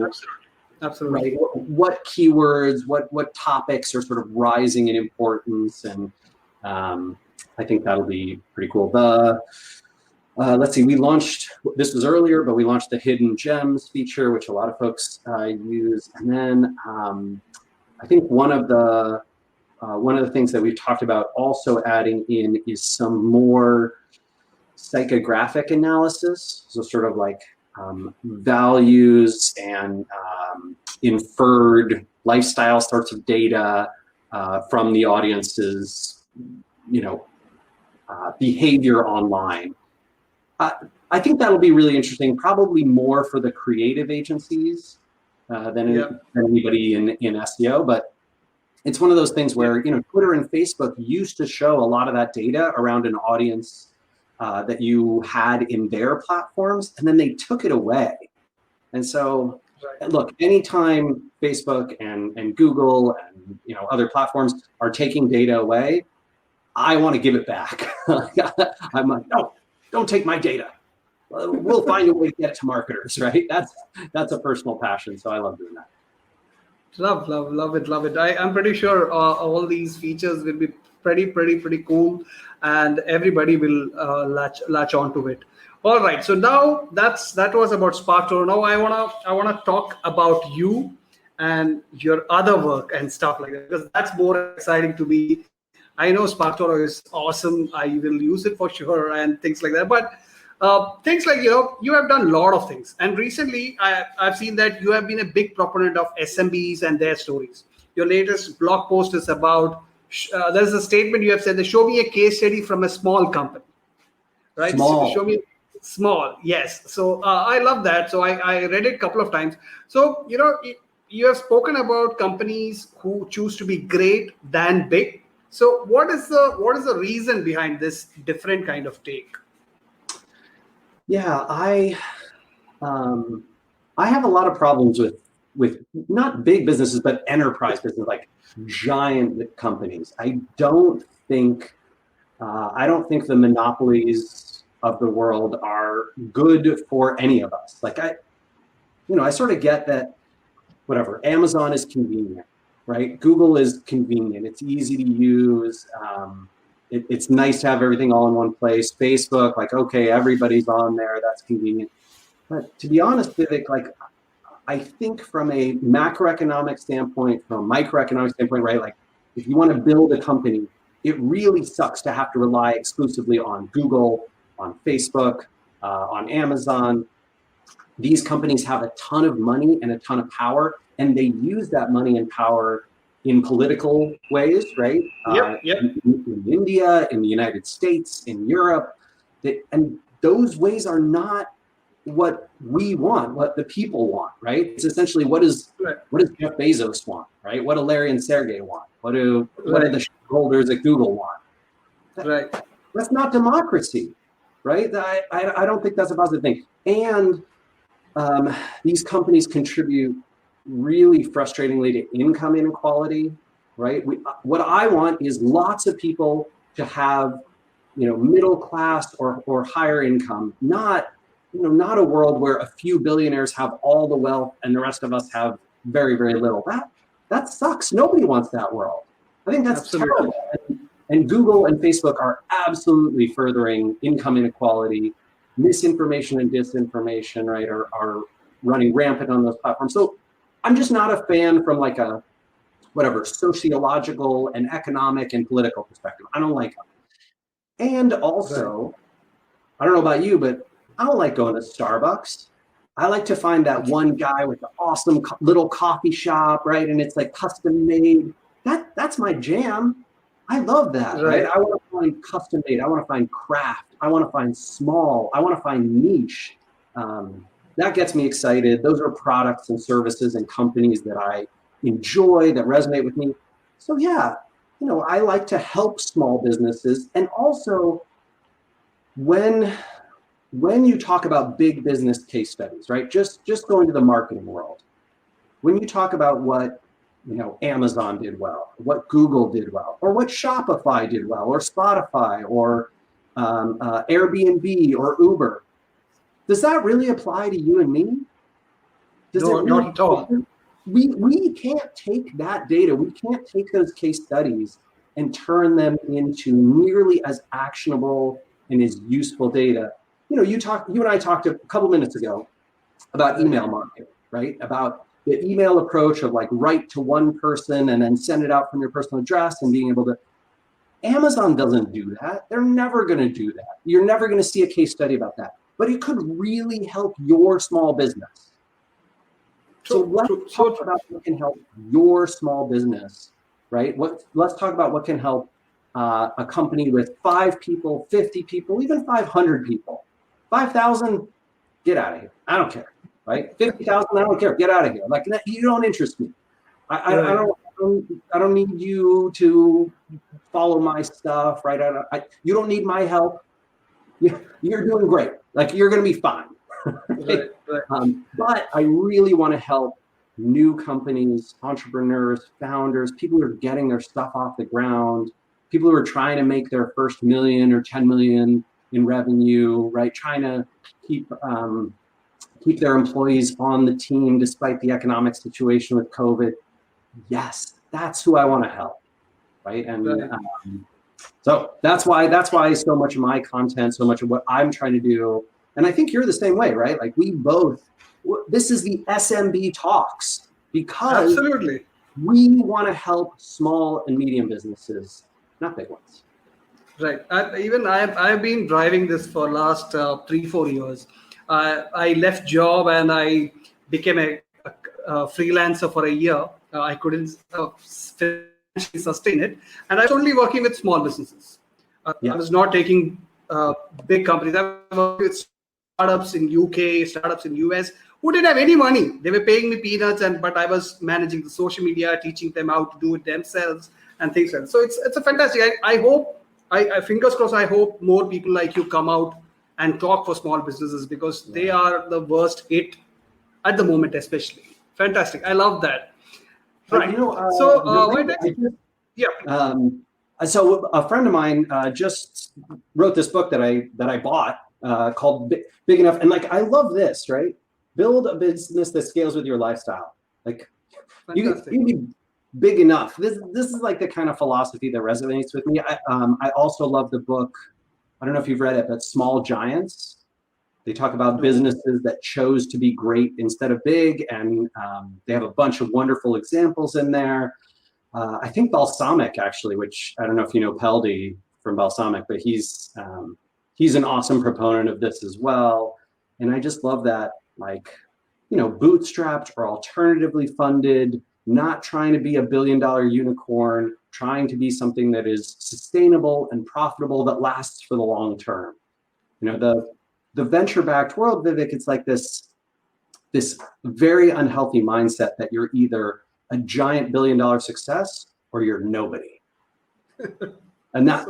Absolutely. Right, what keywords, what topics are sort of rising in importance, and I think that'll be pretty cool. Let's see, we launched, this was earlier, but we launched the hidden gems feature, which a lot of folks use. And then I think one of the things that we've talked about also adding in is some more psychographic analysis. So sort of like values and inferred lifestyle sorts of data from the audience's, behavior online. I think that'll be really interesting, probably more for the creative agencies than anybody in SEO, but it's one of those things where, Twitter and Facebook used to show a lot of that data around an audience that you had in their platforms, and then they took it away. And so, look, anytime Facebook and Google and other platforms are taking data away, I want to give it back. I'm like, no, don't take my data. We'll find a way to get it to marketers, right? That's a personal passion, so I love doing that. Love it. I'm pretty sure all these features will be pretty cool, and everybody will latch onto it. All right, so now that was about SparkToro. Now I wanna talk about you and your other work and stuff like that, because that's more exciting to me. I know SparkToro is awesome. I will use it for sure and things like that. But things like, you have done a lot of things. And recently, I've seen that you have been a big proponent of SMBs and their stories. Your latest blog post is about, there's a statement you have said, show me a case study from a small company, right? Small. Show me small, yes. So I love that. So I read it a couple of times. So, you have spoken about companies who choose to be great than big. So what is the reason behind this different kind of take? Yeah, I have a lot of problems with not big businesses, but enterprise business, like giant companies. I don't think the monopolies of the world are good for any of us. Like I sort of get that, whatever, Amazon is convenient, right? Google is convenient. It's easy to use. It's nice to have everything all in one place. Facebook, like, okay, everybody's on there. That's convenient. But to be honest, Vivek, like, I think from a macroeconomic standpoint, from a microeconomic standpoint, right? Like, if you want to build a company, it really sucks to have to rely exclusively on Google, on Facebook, on Amazon. These companies have a ton of money and a ton of power, and they use that money and power in political ways, right? In India, in the United States, in Europe, and those ways are not what we want, what the people want, right? It's essentially what does Jeff Bezos want, right? What do Larry and Sergey want? What do the shareholders at Google want? That's not democracy, right? I don't think that's a positive thing. And these companies contribute really frustratingly to income inequality, right? What I want is lots of people to have, middle class or higher income, not not a world where a few billionaires have all the wealth and the rest of us have very, very little. That sucks. Nobody wants that world. I think that's terrible. And Google and Facebook are absolutely furthering income inequality. Misinformation and disinformation, right, are running rampant on those platforms. So I'm just not a fan from like a sociological and economic and political perspective. I don't like them. And also, I don't know about you, but I don't like going to Starbucks. I like to find that one guy with the awesome little coffee shop, right? And it's like custom made. That's my jam. I love that, right? I want to find custom made. I want to find craft. I want to find small. I want to find niche. That gets me excited. Those are products and services and companies that I enjoy, that resonate with me. So yeah, I like to help small businesses. And also, when you talk about big business case studies, right? Just going to the marketing world. When you talk about what Amazon did well, what Google did well, or what Shopify did well, or Spotify, or Airbnb, or Uber, does that really apply to you and me? No, not at all. We can't take that data. We can't take those case studies and turn them into nearly as actionable and as useful data. You and I talked a couple minutes ago about email marketing, right? About the email approach of like write to one person and then send it out from your personal address and being able to. Amazon doesn't do that. They're never going to do that. You're never going to see a case study about that. But it could really help your small business. So let's talk about what can help your small business, right? Let's talk about what can help a company with 5 people, 50 people, even 500 people. 5,000, get out of here. I don't care, right? 50,000, I don't care. Get out of here. Like, you don't interest me. I don't need you to follow my stuff, right? You don't need my help. You're doing great. Like, you're going to be fine. Right. But I really want to help new companies, entrepreneurs, founders, people who are getting their stuff off the ground, people who are trying to make their first $1 million or 10 million in revenue, right? Trying to keep their employees on the team despite the economic situation with COVID. Yes, that's who I want to help, right? And so that's why so much of my content, so much of what I'm trying to do, and I think you're the same way, right? Like, this is the SMB talks, because absolutely we want to help small and medium businesses, not big ones. Right. I've been driving this for last 3-4 years. I left job and I became a freelancer for a year. I couldn't financially sustain it, and I was only working with small businesses. I was not taking big companies. I was working with startups in UK, startups in US who didn't have any money. They were paying me peanuts, but I was managing the social media, teaching them how to do it themselves and things like that. So it's a fantastic. I hope, I fingers crossed, I hope more people like you come out and talk for small businesses, because they are the worst hit at the moment, especially. Fantastic. I love that. Right. So a friend of mine just wrote this book that I bought called Big Enough. And like, I love this, right? Build a business that scales with your lifestyle. Like, you can be big enough. This is like the kind of philosophy that resonates with me. I also love the book. I don't know if you've read it, but Small Giants. They talk about businesses that chose to be great instead of big, and they have a bunch of wonderful examples in there. I think Balsamic, actually, which I don't know if you know Peldy from Balsamic, but he's an awesome proponent of this as well. And I just love that, like, bootstrapped or alternatively funded, not trying to be a $1 billion unicorn, trying to be something that is sustainable and profitable, that lasts for the long term. The venture-backed world, Vivek, it's like this very unhealthy mindset that you're either a giant $1 billion success or you're nobody. And that,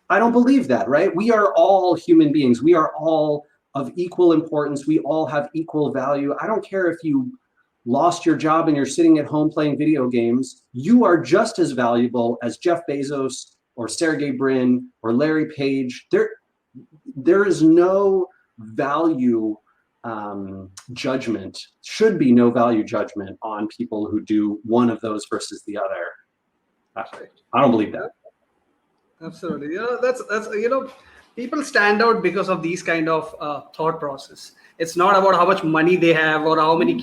I don't believe that, right? We are all human beings. We are all of equal importance. We all have equal value. I don't care if you lost your job and you're sitting at home playing video games. You are just as valuable as Jeff Bezos or Sergey Brin or Larry Page. There is no value judgment, should be no value judgment on people who do one of those versus the other. I don't believe that. Absolutely. That's people stand out because of these kind of thought process. It's not about how much money they have or how many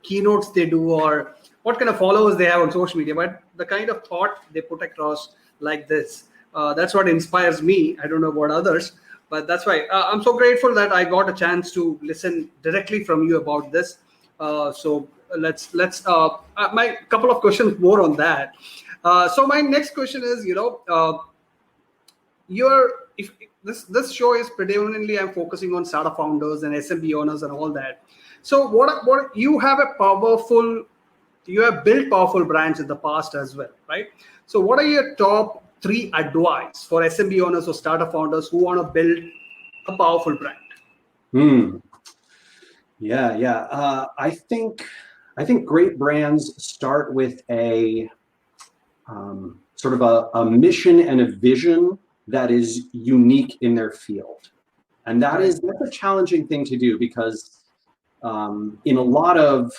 keynotes they do or what kind of followers they have on social media, but the kind of thought they put across like this. That's what inspires me. I don't know about others, but that's why I'm so grateful that I got a chance to listen directly from you about this. So let's my couple of questions more on that. So my next question is, if this show is predominantly, I'm focusing on startup founders and SMB owners and all that. So what you have built powerful brands in the past as well, right? So what are your top 3 advice for SMB owners or startup founders who want to build a powerful brand? Yeah. I think great brands start with a sort of a mission and a vision that is unique in their field. And that's a challenging thing to do because in a lot of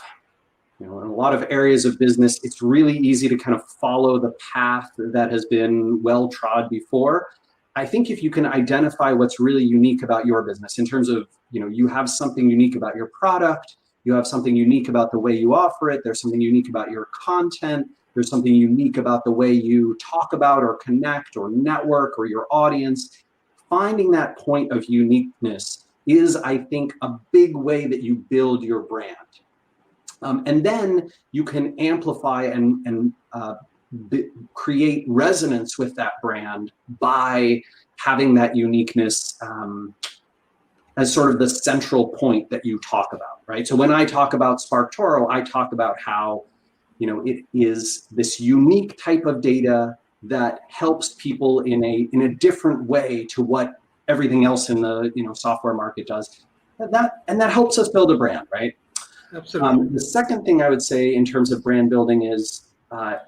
areas of business, it's really easy to kind of follow the path that has been well trod before. I think if you can identify what's really unique about your business in terms of, you have something unique about your product, you have something unique about the way you offer it, there's something unique about your content, there's something unique about the way you talk about or connect or network or your audience. Finding that point of uniqueness is, I think, a big way that you build your brand. And then you can amplify and create resonance with that brand by having that uniqueness as sort of the central point that you talk about, right? So when I talk about SparkToro, I talk about how it is this unique type of data that helps people in a different way to what everything else in the software market does. And that helps us build a brand, right? Absolutely. The second thing I would say in terms of brand building is I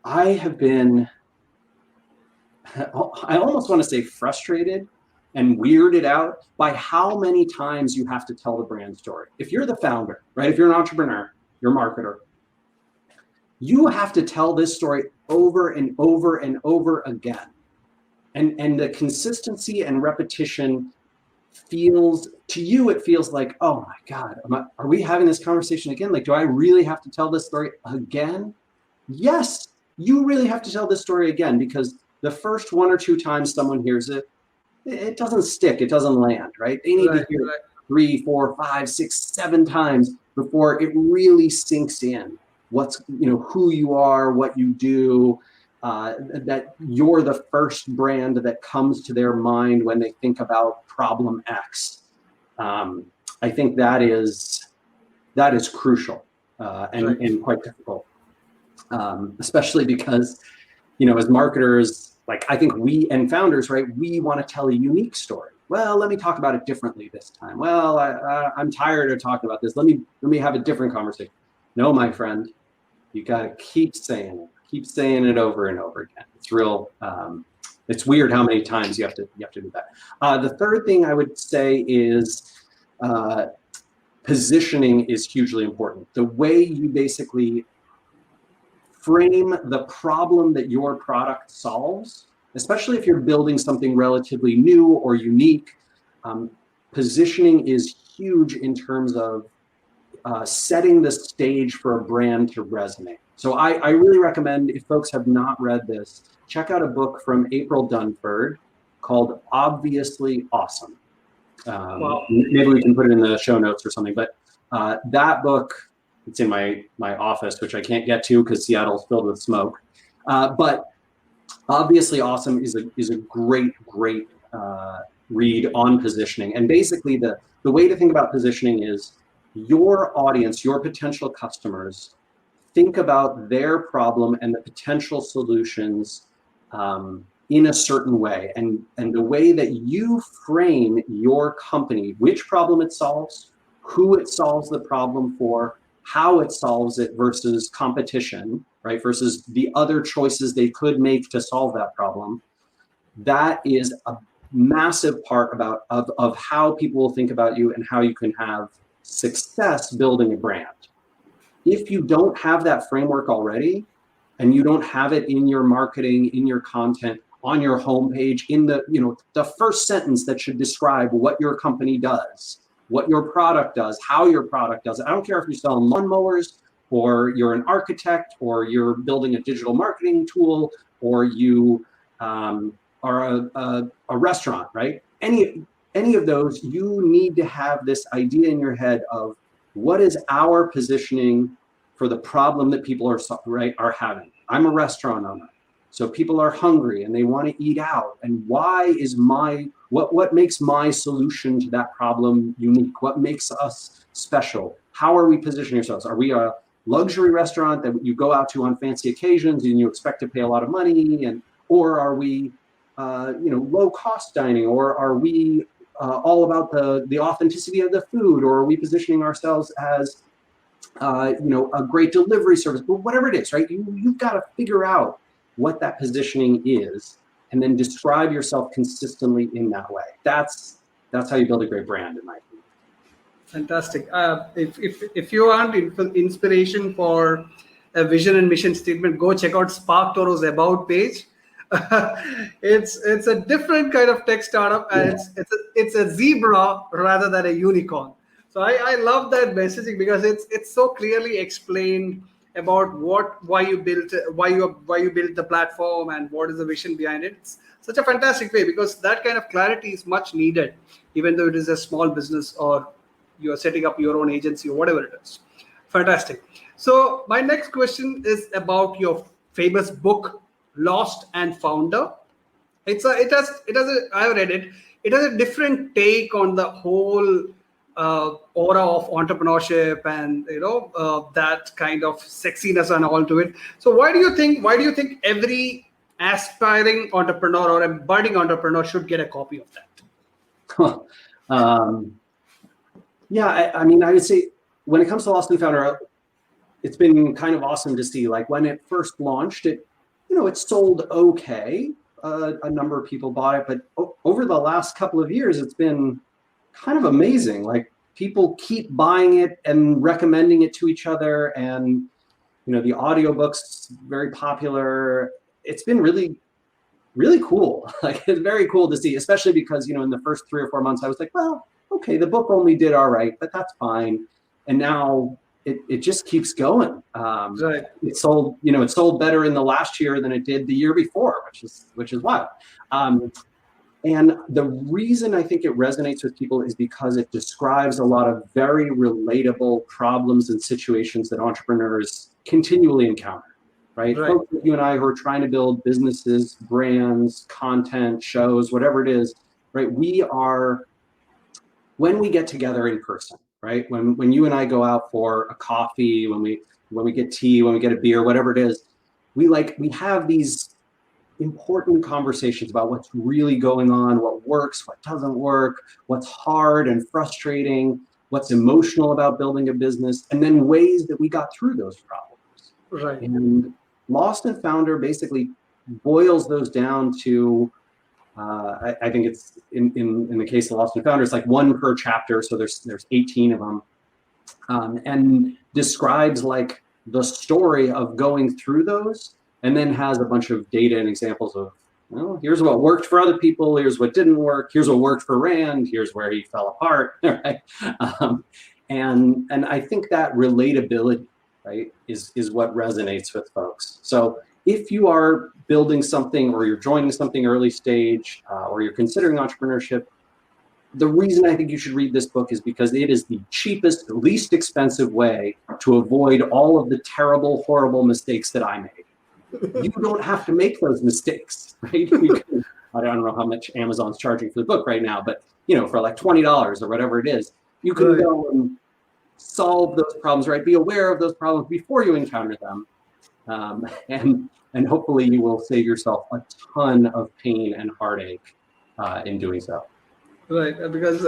have been, I almost want to say frustrated and weirded out by how many times you have to tell the brand story. If you're the founder, right? If you're an entrepreneur, you're a marketer, you have to tell this story over and over and over again. And the consistency and repetition it feels like, oh my God, are we having this conversation again? Like, do I really have to tell this story again? Yes, you really have to tell this story again, because the first 1 or 2 times someone hears it, it doesn't stick, it doesn't land, right? They need to hear it 3, 4, 5, 6, 7 times before it really sinks in. Who you are, what you do, that you're the first brand that comes to their mind when they think about problem X. I think that is crucial and quite difficult, especially because, as marketers, like I think we and founders, right, we want to tell a unique story. Well, let me talk about it differently this time. Well, I'm tired of talking about this. Let me have a different conversation. No, my friend, you got to keep saying it over and over again. It's real. It's weird how many times you have to do that. The third thing I would say is positioning is hugely important. The way you basically frame the problem that your product solves, especially if you're building something relatively new or unique, positioning is huge in terms of setting the stage for a brand to resonate. So I really recommend, if folks have not read this, check out a book from April Dunford called Obviously Awesome. Wow. Maybe we can put it in the show notes or something, but that book, it's in my office, which I can't get to because Seattle's filled with smoke. But Obviously Awesome is a great read on positioning. And basically the way to think about positioning is your audience, your potential customers, think about their problem and the potential solutions in a certain way. And the way that you frame your company, which problem it solves, who it solves the problem for, how it solves it versus competition, right? Versus the other choices they could make to solve that problem. That is a massive part of how people will think about you and how you can have success building a brand. If you don't have that framework already, and you don't have it in your marketing, in your content, on your homepage, in the first sentence that should describe what your company does, what your product does, how your product does it. I don't care if you're selling lawnmowers, or you're an architect, or you're building a digital marketing tool, or you are a restaurant, right? Any of those, you need to have this idea in your head of what is our positioning for the problem that people are having. I'm a restaurant owner, so people are hungry and they want to eat out. And why is what makes my solution to that problem unique? What makes us special? How are we positioning ourselves? Are we a luxury restaurant that you go out to on fancy occasions and you expect to pay a lot of money, or are we low cost dining, or are we all about the authenticity of the food, or are we positioning ourselves as a great delivery service? But whatever it is, right? You've got to figure out what that positioning is, and then describe yourself consistently in that way. That's how you build a great brand, in my opinion. Fantastic. If you want inspiration for a vision and mission statement, go check out SparkToro's About page. It's a different kind of tech startup, and it's a zebra rather than a unicorn. So I love that messaging, because it's so clearly explained about why you built the platform and what is the vision behind it. It's such a fantastic way, because that kind of clarity is much needed, even though it is a small business or you are setting up your own agency or whatever it is. Fantastic. So my next question is about your famous book, Lost and Founder. I have read it. It has a different take on the whole aura of entrepreneurship and that kind of sexiness and all to it. So why do you think every aspiring entrepreneur or a budding entrepreneur should get a copy of that? I mean, I would say when it comes to Lost and Founder, it's been kind of awesome to see. Like when it first launched, it sold okay. A number of people bought it, but over the last couple of years, it's been kind of amazing. Like people keep buying it and recommending it to each other, and the audiobook's very popular. It's been really, really cool. Like it's very cool to see, especially because in the first 3 or 4 months, I was like, well, okay, the book only did all right, but that's fine. And now it just keeps going. Right. It sold better in the last year than it did the year before, which is wild. And the reason I think it resonates with people is because it describes a lot of very relatable problems and situations that entrepreneurs continually encounter, right? Folks like you and I who are trying to build businesses, brands, content, shows, whatever it is, right? When we get together in person, right? When you and I go out for a coffee, when we get tea, when we get a beer, whatever it is, we have these important conversations about what's really going on, what works, what doesn't work, what's hard and frustrating, what's emotional about building a business, and then ways that we got through those problems. Right. And Lost and Founder basically boils those down to I think it's in the case of Lost and Founder, it's like 1 per chapter, so there's 18 of them, and describes like the story of going through those, and then has a bunch of data and examples of, well, here's what worked for other people, here's what didn't work, here's what worked for Rand, here's where he fell apart, right? And I think that relatability, right, is what resonates with folks. So if you are building something, or you're joining something early stage, or you're considering entrepreneurship, the reason I think you should read this book is because it is the cheapest, least expensive way to avoid all of the terrible, horrible mistakes that I made. You don't have to make those mistakes, right? I don't know how much Amazon's charging for the book right now, but for like $20 or whatever it is, you can go and solve those problems, right? Be aware of those problems before you encounter them. And hopefully you will save yourself a ton of pain and heartache in doing so. Right, because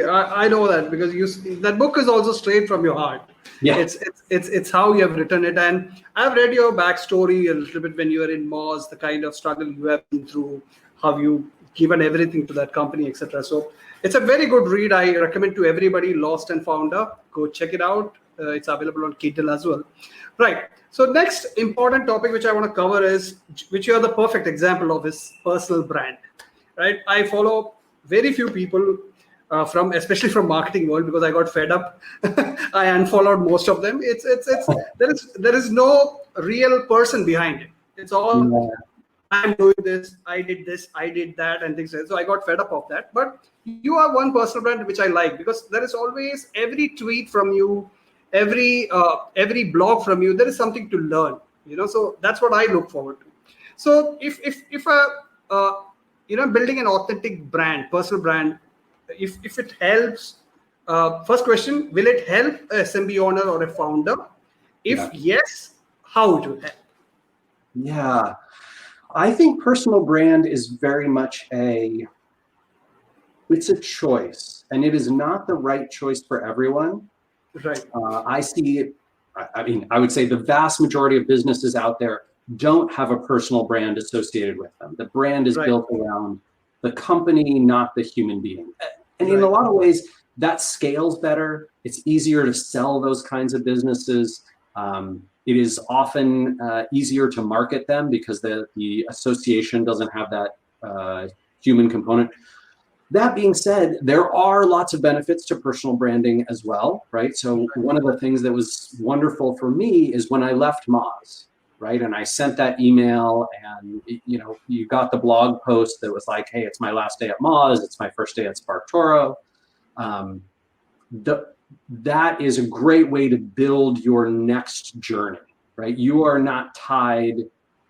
I know that, because that book is also straight from your heart. Yeah, it's how you have written it, and I've read your backstory a little bit when you were in Moz, the kind of struggle you have been through, how you given everything to that company, etc. So it's a very good read. I recommend to everybody, Lost and Founder. Go check it out. It's available on Kindle as well. Right. So next important topic which I want to cover is, which you are the perfect example of, is personal brand. Right. I follow very few people especially from marketing world, because I got fed up. I unfollowed most of them. It's there is no real person behind it. It's all I'm doing this, I did that, and things like that. So I got fed up of that. But you are one personal brand which I like, because there is always every tweet from you, every blog from you, there is something to learn. So that's what I look forward to. So if building an authentic brand, personal brand, if it helps, first question, will it help a SMB owner or a founder? If yes, how it will help? Yeah. I think personal brand is very much it's a choice, and it is not the right choice for everyone. Right. I see it. I mean, I would say the vast majority of businesses out there don't have a personal brand associated with them. The brand is built around the company, not the human being. And in a lot of ways, that scales better. It's easier to sell those kinds of businesses. It is often easier to market them because the association doesn't have that human component. That being said, there are lots of benefits to personal branding as well, right? So one of the things that was wonderful for me is when I left Moz, right? And I sent that email, and you got the blog post that was like, hey, it's my last day at Moz. It's my first day at SparkToro. That is a great way to build your next journey, right? You are not tied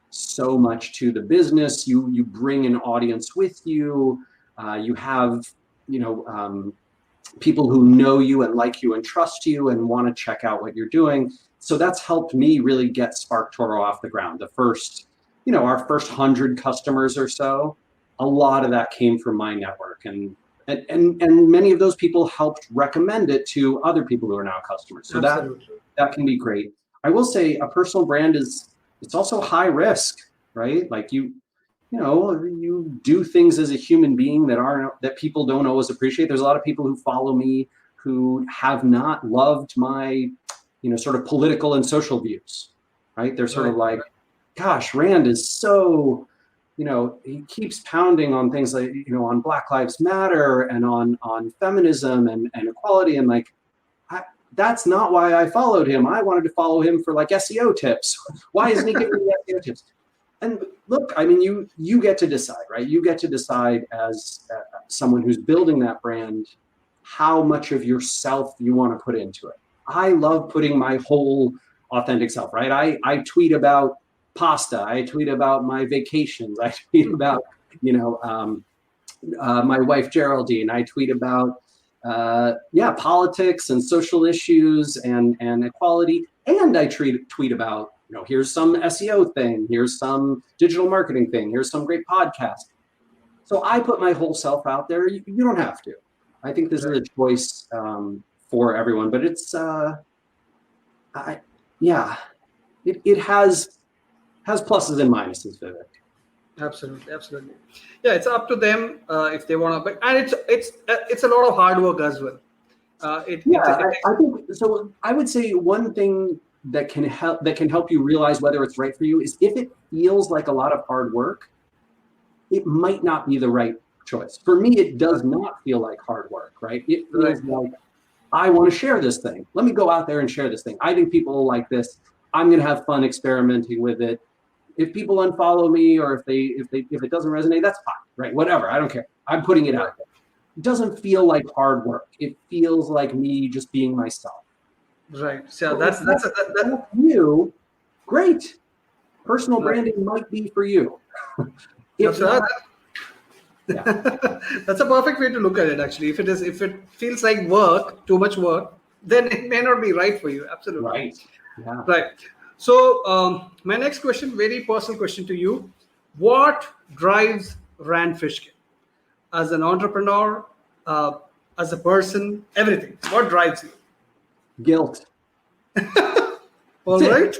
so much to the business. You bring an audience with you. You have, people who know you and like you and trust you and want to check out what you're doing. So that's helped me really get SparkToro off the ground. The first, our first 100 customers or so, a lot of that came from my network, and many of those people helped recommend it to other people who are now customers. So that can be great. I will say a personal brand it's also high risk, right? Like you do things as a human being that people don't always appreciate. There's a lot of people who follow me who have not loved my, sort of political and social views, right? They're sort of like, gosh, Rand is so, he keeps pounding on things like, on Black Lives Matter and on feminism and equality. And like, that's not why I followed him. I wanted to follow him for like SEO tips. Why isn't he giving me SEO tips? And look, I mean, you get to decide, right? You get to decide as someone who's building that brand, how much of yourself you want to put into it. I love putting my whole authentic self, right? I tweet about pasta. I tweet about my vacations. I tweet about, my wife, Geraldine. I tweet about, politics and social issues and equality. And I tweet about, here's some SEO thing, here's some digital marketing thing, here's some great podcast. So I put my whole self out there. You don't have to. I think this is a choice for everyone, but it's, it has pluses and minuses, Vivek. Absolutely. Yeah, it's up to them if they want to, but and it's a lot of hard work as well. I think so. I would say one thing that can help you realize whether it's right for you is if it feels like a lot of hard work, it might not be the right choice. For me, it does not feel like hard work, right? It feels like I want to share this thing. Let me go out there and share this thing. I think people will like this. I'm going to have fun experimenting with it. If people unfollow me or if it doesn't resonate, that's fine, right? Whatever, I don't care. I'm putting it out there. It doesn't feel like hard work. It feels like me just being myself. Right. So that's you. Great. Personal branding might be for you. That's a perfect way to look at it. Actually, if it feels like work, too much work, then it may not be right for you. Absolutely. Right. Yeah. Right. So my next question, very personal question to you: what drives Rand Fishkin as an entrepreneur, as a person, everything? What drives you? Guilt. All right.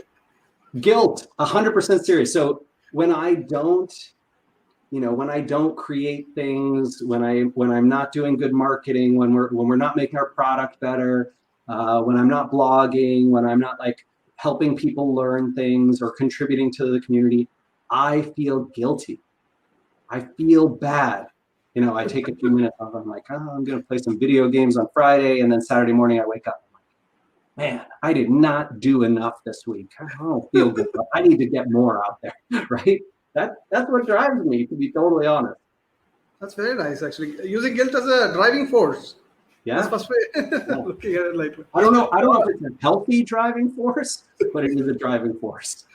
Guilt, 100% serious. So when I don't when I don't create things, when I'm not doing good marketing, when we're not making our product better, when I'm not blogging, when I'm not like helping people learn things or contributing to the community, I feel guilty. I feel bad. I take a few minutes off. I'm like, oh, I'm going to play some video games on Friday. And then Saturday morning I wake up. I'm like, man, I did not do enough this week. I don't feel good. I need to get more out there, right? That's what drives me, to be totally honest. That's very nice, actually. Using guilt as a driving force. Yeah. That's first way. Yeah. Looking at it like. I don't know if it's a healthy driving force, but it is a driving force.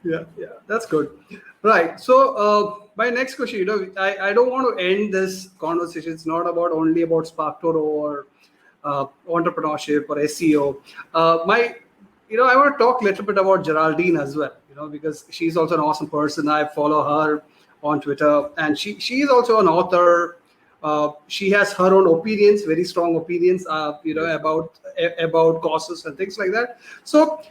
Yeah, that's good. Right. So my next question, I don't want to end this conversation. It's not only about SparkToro or entrepreneurship or SEO. I want to talk a little bit about Geraldine as well, because she's also an awesome person. I follow her on Twitter, and she is also an author. She has her own opinions, very strong opinions, about causes and things like that. So,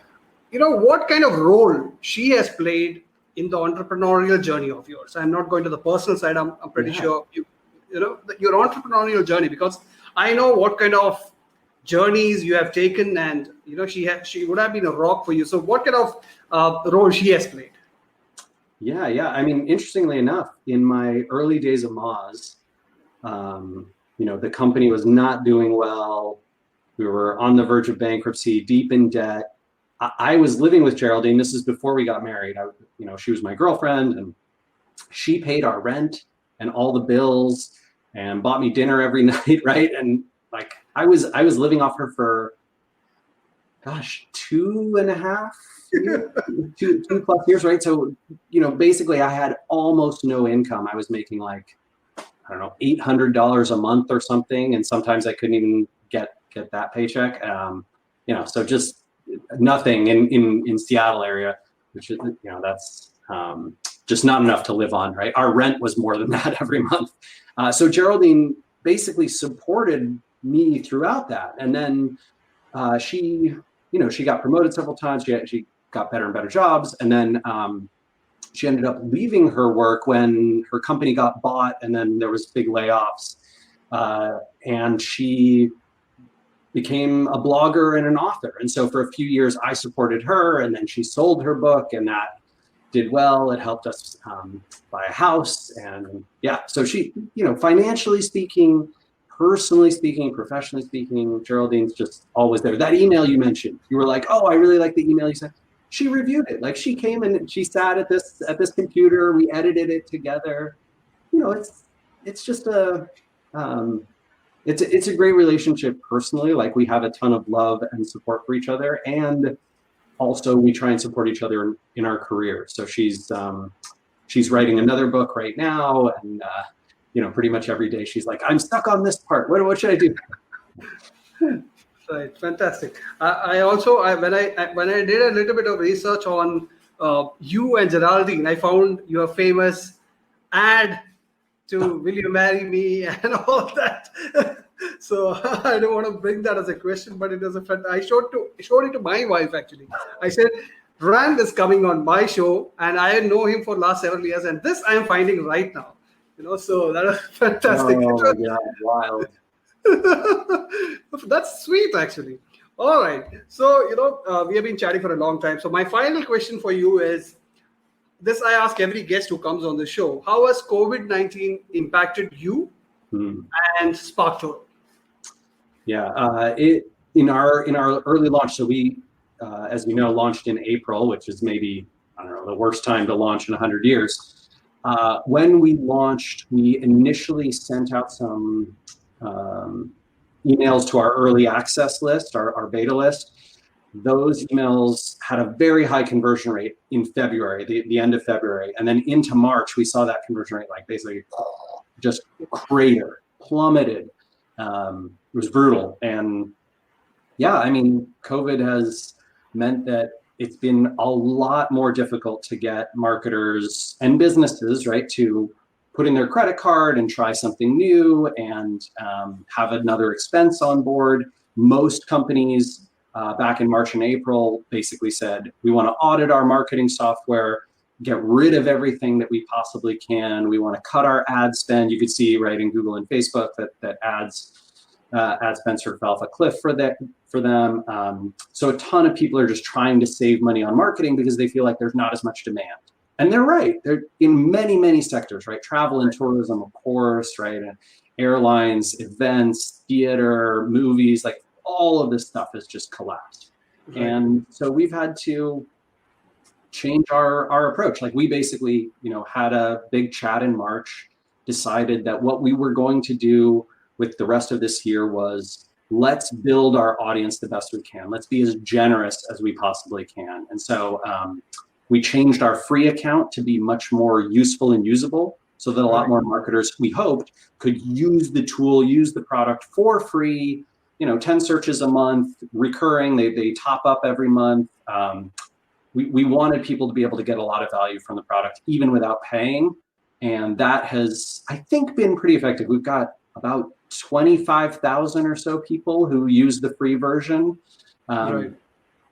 what kind of role she has played in the entrepreneurial journey of yours? I'm not going to the personal side. I'm pretty sure your entrepreneurial journey, because I know what kind of journeys you have taken, and she would have been a rock for you. So, what kind of role she has played? Yeah. I mean, interestingly enough, in my early days of Moz, the company was not doing well. We were on the verge of bankruptcy, deep in debt. I was living with Geraldine. This is before we got married. She was my girlfriend, and she paid our rent and all the bills and bought me dinner every night, right? And like I was living off her for, 2.5 years, two plus years, right? So, basically I had almost no income. I was making like, I don't know, $800 a month or something. And sometimes I couldn't even get that paycheck. So just nothing in Seattle area, which is, that's just not enough to live on, right? Our rent was more than that every month. So Geraldine basically supported me throughout that. And then she got promoted several times. She got better and better jobs. And then she ended up leaving her work when her company got bought, and then there was big layoffs. And she became a blogger and an author. And so for a few years, I supported her, and then she sold her book, and that did well. It helped us buy a house. And so she, financially speaking, personally speaking, professionally speaking, Geraldine's just always there. That email you mentioned, you were like, oh, I really like the email you sent. She reviewed it. Like, she came and she sat at this computer. We edited it together. It's just it's a great relationship personally. Like, we have a ton of love and support for each other, and also we try and support each other in our career. So she's writing another book right now, and pretty much every day she's like, I'm stuck on this part. What should I do? Right, fantastic. I also when I did a little bit of research on you and Geraldine, I found your famous ad to "Will you marry me?" and all that. So I don't want to bring that as a question, but it was a friend. I showed it to my wife, actually. I said, Rand is coming on my show, and I know him for last several years, and this I am finding right now. So that was fantastic. Oh, yeah, wild. That's sweet, actually. All right. So, we have been chatting for a long time. So my final question for you is this: I ask every guest who comes on the show, how has COVID-19 impacted you and SparkToro? Yeah, in our early launch, so we, as you know, launched in April, which is maybe, I don't know, the worst time to launch in 100 years. When we launched, we initially sent out some emails to our early access list, our beta list. Those emails had a very high conversion rate in February, the end of February. And then into March, we saw that conversion rate like basically just crater, plummeted. It was brutal. And yeah, I mean, COVID has meant that it's been a lot more difficult to get marketers and businesses, right, to put in their credit card and try something new and have another expense on board. Most companies back in March and April basically said, we want to audit our marketing software. get rid of everything that we possibly can. We want to cut our ad spend. You could see right in Google and Facebook that ad spend sort of fell off a cliff for them. So a ton of people are just trying to save money on marketing because they feel like there's not as much demand. And they're right. They're in many, many sectors, right? Travel and tourism, of course, right? And airlines, events, theater, movies, like all of this stuff has just collapsed. Right. And so we've had to change our approach. Like we basically, had a big chat in March, decided that what we were going to do with the rest of this year was let's build our audience the best we can. Let's be as generous as we possibly can. And so we changed our free account to be much more useful and usable so that a lot more marketers, we hoped, could use the tool, use the product for free, 10 searches a month, recurring, they top up every month. We wanted people to be able to get a lot of value from the product, even without paying. And that has, I think, been pretty effective. We've got about 25,000 or so people who use the free version.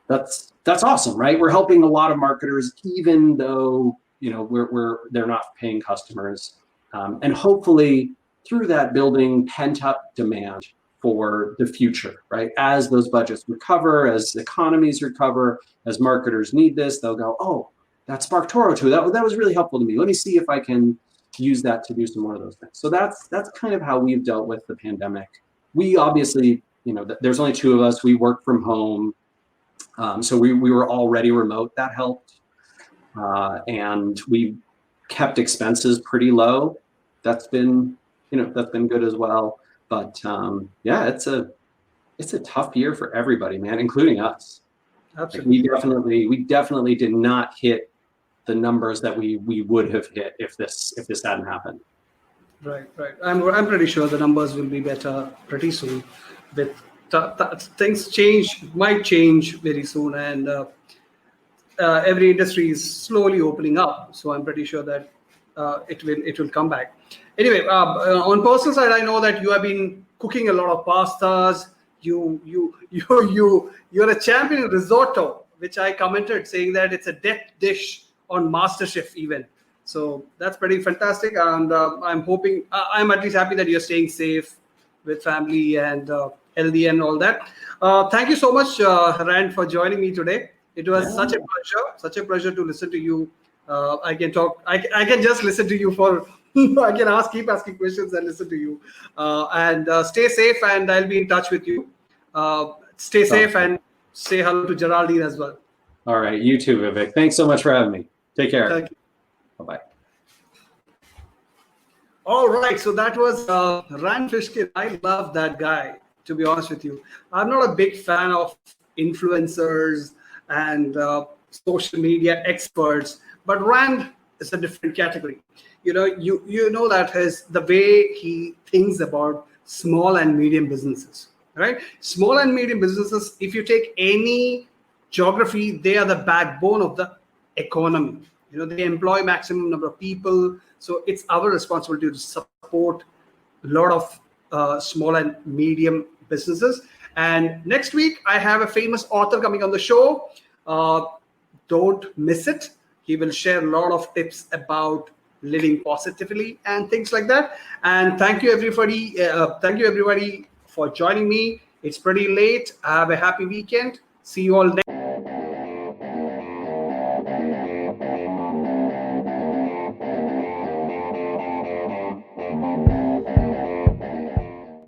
That's awesome, right? We're helping a lot of marketers, even though they're not paying customers, and hopefully through that building pent-up demand for the future, right? As those budgets recover, as economies recover, as marketers need this, they'll go, oh, that SparkToro tool, that was really helpful to me. Let me see if I can use that to do some more of those things. So that's kind of how we've dealt with the pandemic. We obviously, there's only two of us. We work from home. So we were already remote. That helped. And we kept expenses pretty low. That's been good as well. But yeah, it's a tough year for everybody, man, including us. Absolutely. Like we definitely did not hit the numbers that we would have hit if this hadn't happened. Right. I'm pretty sure the numbers will be better pretty soon. With things might change very soon, and every industry is slowly opening up. So I'm pretty sure that it will come back. Anyway, on personal side, I know that you have been cooking a lot of pastas. You're a champion in risotto, which I commented saying that it's a death dish on MasterChef even. So that's pretty fantastic, and I'm at least happy that you're staying safe with family and healthy and all that. Thank you so much, Rand, for joining me today. It was such a pleasure to listen to you. I can just listen to you for. I can keep asking questions and listen to you. And stay safe, and I'll be in touch with you. Stay safe and say hello to Geraldine as well. All right, you too, Vivek. Thanks so much for having me. Take care. Thank you. Bye-bye. All right, so that was Rand Fishkin. I love that guy, to be honest with you. I'm not a big fan of influencers and social media experts, but Rand is a different category. You know that the way he thinks about small and medium businesses, right? Small and medium businesses, if you take any geography, they are the backbone of the economy. They employ maximum number of people. So it's our responsibility to support a lot of small and medium businesses. And next week, I have a famous author coming on the show. Don't miss it. He will share a lot of tips about living positively and things like that. And thank you, everybody. Thank you, everybody, for joining me. It's pretty late. Have a happy weekend. See you all next